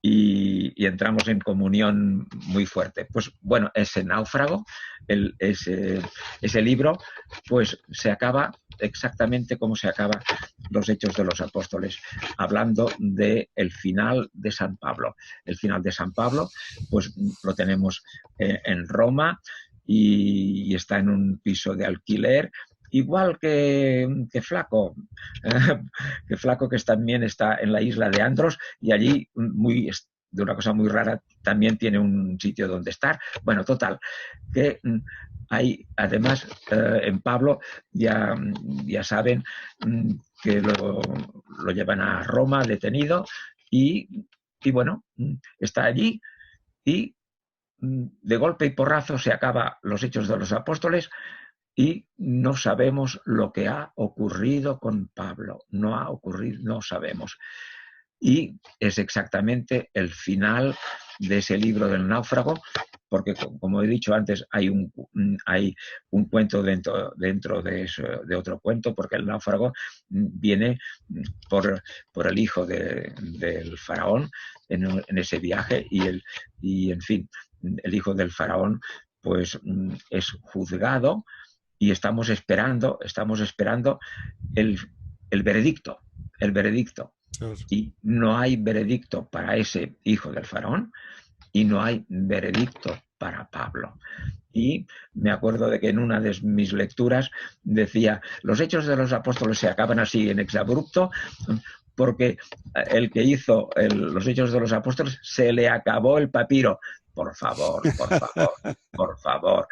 y entramos en comunión muy fuerte. Pues bueno, ese náufrago, ese libro, pues se acaba exactamente como se acaban los Hechos de los Apóstoles, hablando del final de San Pablo. El final de San Pablo, pues lo tenemos en Roma y está en un piso de alquiler, igual que Flaco, que Flaco que también está en la isla de Andros y allí de una cosa muy rara también tiene un sitio donde estar. Bueno, total, que hay además en Pablo ya saben que lo llevan a Roma detenido y bueno, está allí y de golpe y porrazo se acaba los Hechos de los Apóstoles y no sabemos lo que ha ocurrido con Pablo. No ha ocurrido, no sabemos. Y es exactamente el final de ese libro del náufrago, porque como he dicho antes, hay un cuento dentro de otro cuento, porque el náufrago viene por el hijo del faraón en ese viaje y en fin, el hijo del faraón pues es juzgado y estamos esperando el, el veredicto, el veredicto. claro. Y no hay veredicto para ese hijo del faraón y no hay veredicto para Pablo. Y me acuerdo de que en una de mis lecturas decía, los Hechos de los Apóstoles se acaban así en exabrupto porque el que hizo los Hechos de los Apóstoles se le acabó el papiro. Por favor, por favor, por favor.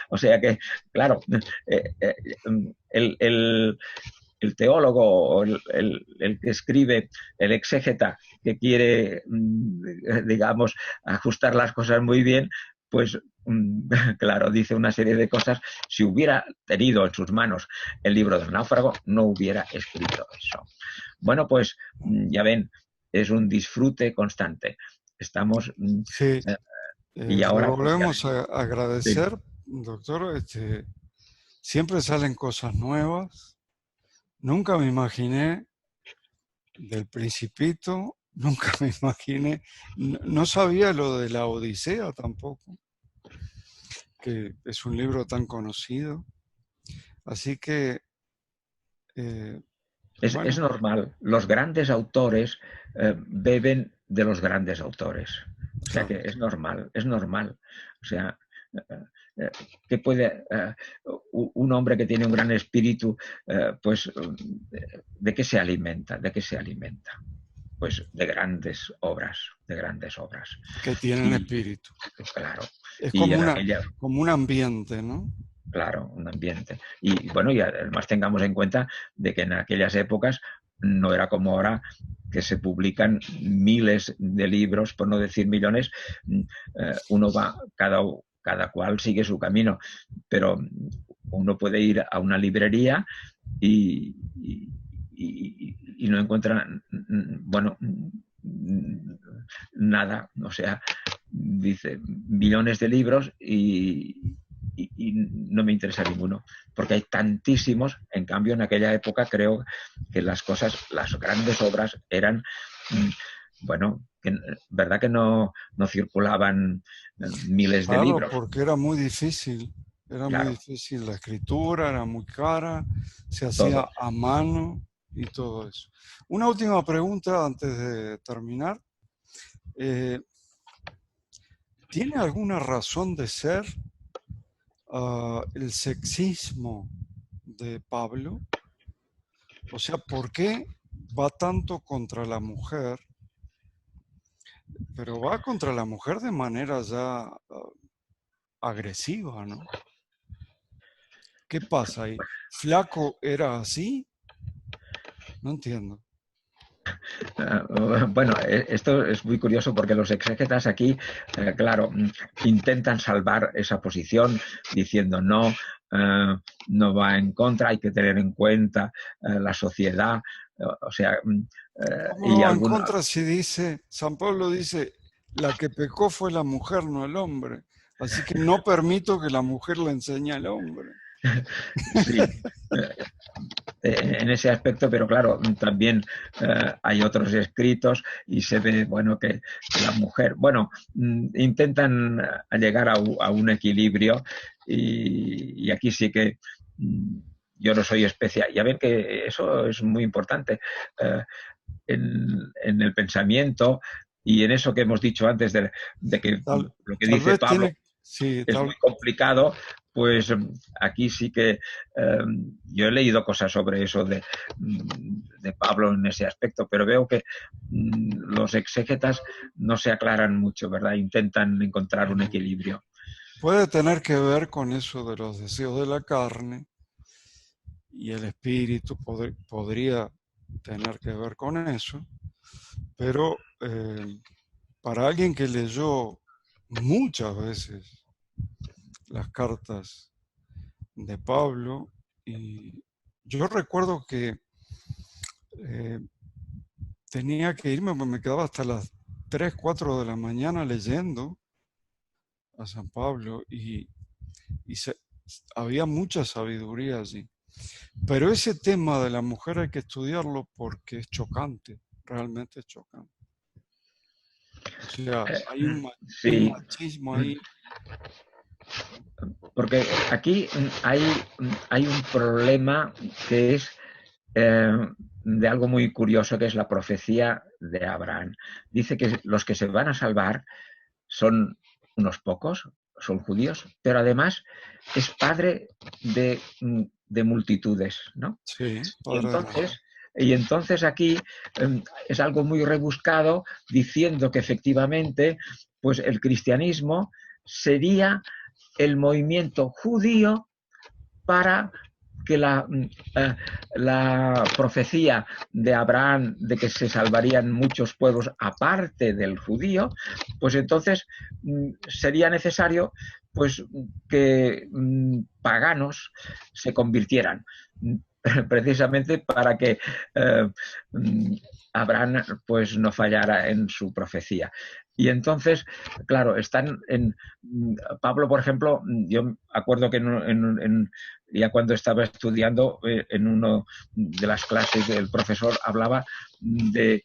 O sea que, claro, el el teólogo o el que escribe, el exégeta que quiere, digamos, ajustar las cosas muy bien, pues claro, dice una serie de cosas. Si hubiera tenido en sus manos el libro del náufrago, no hubiera escrito eso. Bueno, pues ya ven, es un disfrute constante. Estamos, Sí, y le ahora pues ya volvemos ven. a Sí. agradecer, doctor. Siempre salen cosas nuevas. Nunca me imaginé del Principito, nunca me imaginé, no sabía lo de la Odisea tampoco, que es un libro tan conocido. Así que, eh, Es bueno, normal. Los grandes autores beben de los grandes autores. O sea claro. que es normal, es normal. O sea, eh, ¿qué puede un hombre que tiene un gran espíritu, pues, de qué se alimenta? ¿De qué se alimenta? pues de grandes obras, de grandes obras. Que tienen espíritu. Claro. Es Y como, en aquella, como un ambiente, ¿no? claro, un ambiente. Y bueno, y además tengamos en cuenta de que en aquellas épocas no era como ahora, que se publican miles de libros, por no decir millones. Uno va, cada cual sigue su camino, pero uno puede ir a una librería y, y no encuentra, bueno, nada, o sea, dice millones de libros y no me interesa ninguno, porque hay tantísimos. En cambio, en aquella época creo que las cosas, las grandes obras eran, bueno, que, verdad que no circulaban miles de Claro, libros. porque era muy difícil. Era muy Claro, difícil la escritura, era muy cara, se hacía todo. a mano y todo eso. Una última pregunta antes de terminar. Eh, ¿Tiene alguna razón de ser el sexismo de Pablo? O sea, ¿por qué va tanto contra la mujer? Pero va contra la mujer de manera ya agresiva, ¿no? ¿Qué pasa ahí? ¿Flaco era así? No entiendo. Bueno, esto es muy curioso porque los exégetas aquí, claro, intentan salvar esa posición diciendo no va en contra, hay que tener en cuenta la sociedad, o sea, ¿Cómo no y va en alguna, contra si dice, San Pablo dice, la que pecó fue la mujer, no el hombre? Así que no permito que la mujer le enseñe al hombre. sí, en ese aspecto, pero claro, también hay otros escritos y se ve, bueno, que la mujer, bueno, intentan llegar a un equilibrio y aquí sí que yo no soy especial. Ya ven que eso es muy importante en el pensamiento y en eso que hemos dicho antes de que Tal, lo que tal dice vez Pablo tiene, sí, es tal, muy complicado, pues aquí sí que yo he leído cosas sobre eso de Pablo en ese aspecto, pero veo que los exégetas no se aclaran mucho, ¿verdad? Intentan encontrar un equilibrio. puede tener que ver con eso de los deseos de la carne y el espíritu podría tener que ver con eso, pero para alguien que leyó muchas veces las cartas de Pablo, y yo recuerdo que eh, tenía que irme, porque me quedaba hasta las 3 4 de la mañana leyendo a San Pablo y había mucha sabiduría allí. Pero ese tema de la mujer hay que estudiarlo porque es chocante, realmente es chocante. O sea, hay un Sí, machismo ahí. porque aquí hay un problema que es de algo muy curioso, que es la profecía de Abraham. Dice que los que se van a salvar son unos pocos, son judíos, pero además es padre de multitudes, ¿no? Sí, Y padre de entonces, y entonces aquí es algo muy rebuscado diciendo que efectivamente pues el cristianismo sería el movimiento judío para que la profecía de Abraham de que se salvarían muchos pueblos aparte del judío, pues entonces sería necesario pues que paganos se convirtieran precisamente para que Abraham pues no fallara en su profecía. Y entonces, claro, están en Pablo, por ejemplo, yo acuerdo que ya cuando estaba estudiando en una de las clases el profesor hablaba de,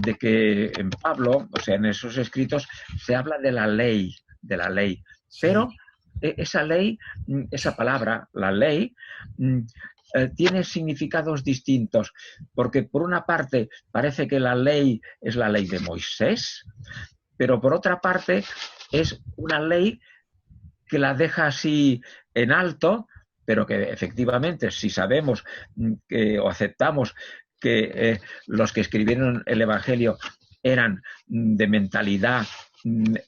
de que en Pablo, o sea, en esos escritos, se habla de la ley, sí. pero esa ley, esa palabra, la ley, tiene significados distintos, porque por una parte parece que la ley es la ley de Moisés, pero por otra parte es una ley que la deja así en alto, pero que efectivamente si sabemos que o aceptamos que los que escribieron el Evangelio eran de mentalidad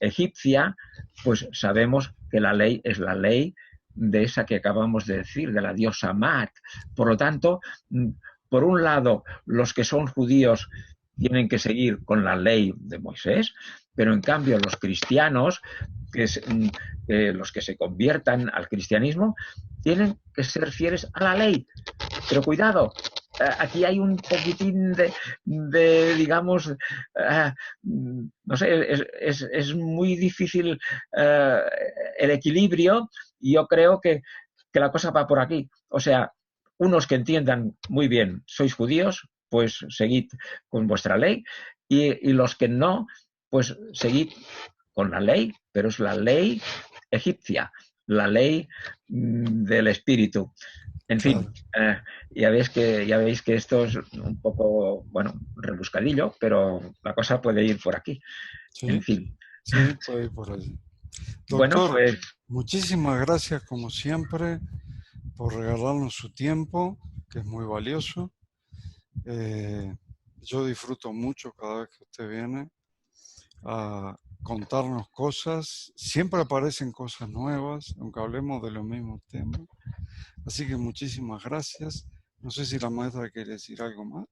egipcia, pues sabemos que la ley es la ley de esa que acabamos de decir, de la diosa Mat. Por lo tanto, por un lado, los que son judíos tienen que seguir con la ley de Moisés, pero en cambio los cristianos, los que se conviertan al cristianismo, tienen que ser fieles a la ley. Pero cuidado, aquí hay un poquitín de digamos, no sé, es muy difícil el equilibrio, y yo creo que la cosa va por aquí. O sea, unos que entiendan muy bien, sois judíos, pues seguid con vuestra ley, y los que no, pues seguid con la ley, pero es la ley egipcia, la ley del espíritu. En fin, ya veis que esto es un poco, bueno, rebuscadillo, pero la cosa puede ir por aquí. Sí, en fin. Sí, puede ir por allí. Bueno, Doctor, pues muchísimas gracias como siempre por regalarnos su tiempo, que es muy valioso. Yo disfruto mucho cada vez que usted viene a contarnos cosas. Siempre aparecen cosas nuevas, aunque hablemos de los mismos temas. Así que muchísimas gracias. No sé si la maestra quiere decir algo más.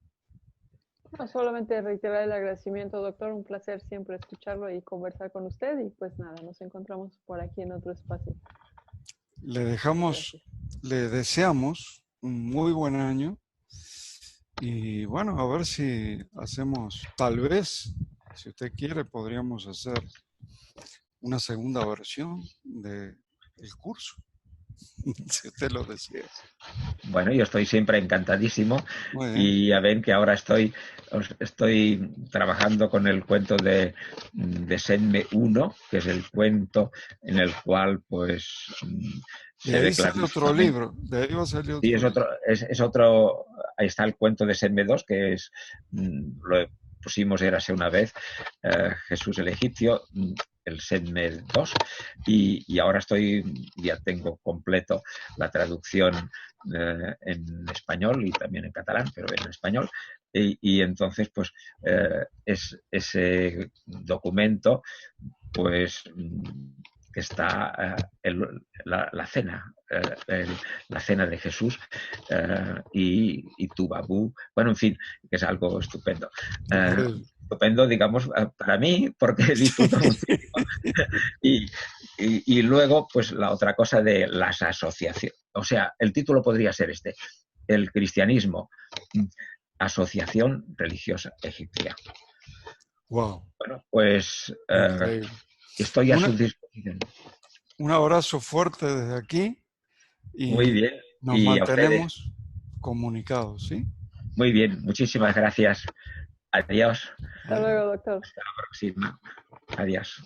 No, solamente reiterar el agradecimiento, doctor. Un placer siempre escucharlo y conversar con usted. Y pues nada, nos encontramos por aquí en otro espacio. Le deseamos un muy buen año. Y bueno, a ver si hacemos, tal vez, si usted quiere, podríamos hacer una segunda versión del curso, si usted lo desea. Bueno, yo estoy siempre encantadísimo, y ya ven que ahora estoy trabajando con el cuento de Senme 1, que es el cuento en el cual pues se ve clarísimamente. Otro libro, de ahí va a salir otro. Sí, es otro, ahí está el cuento de Senme 2, que es, lo pusimos érase una vez, Jesús el egipcio, el Senme 2, y ahora ya tengo completo la traducción en español y también en catalán, pero en español, y entonces pues ese documento pues que está la cena, la cena de Jesús, y tu babú, bueno, en fin, que es algo estupendo. Estupendo, digamos, para mí, porque disfruto muchísimo. Y luego, pues la otra cosa de las asociaciones. O sea, el título podría ser este: el cristianismo, asociación religiosa egipcia. Wow. Bueno, pues estoy a su disposición. Un abrazo fuerte desde aquí. Y muy bien. Nos mantenemos comunicados, ¿sí? Muy bien, muchísimas gracias. Adiós. Hasta luego, doctor. Hasta la próxima. Adiós.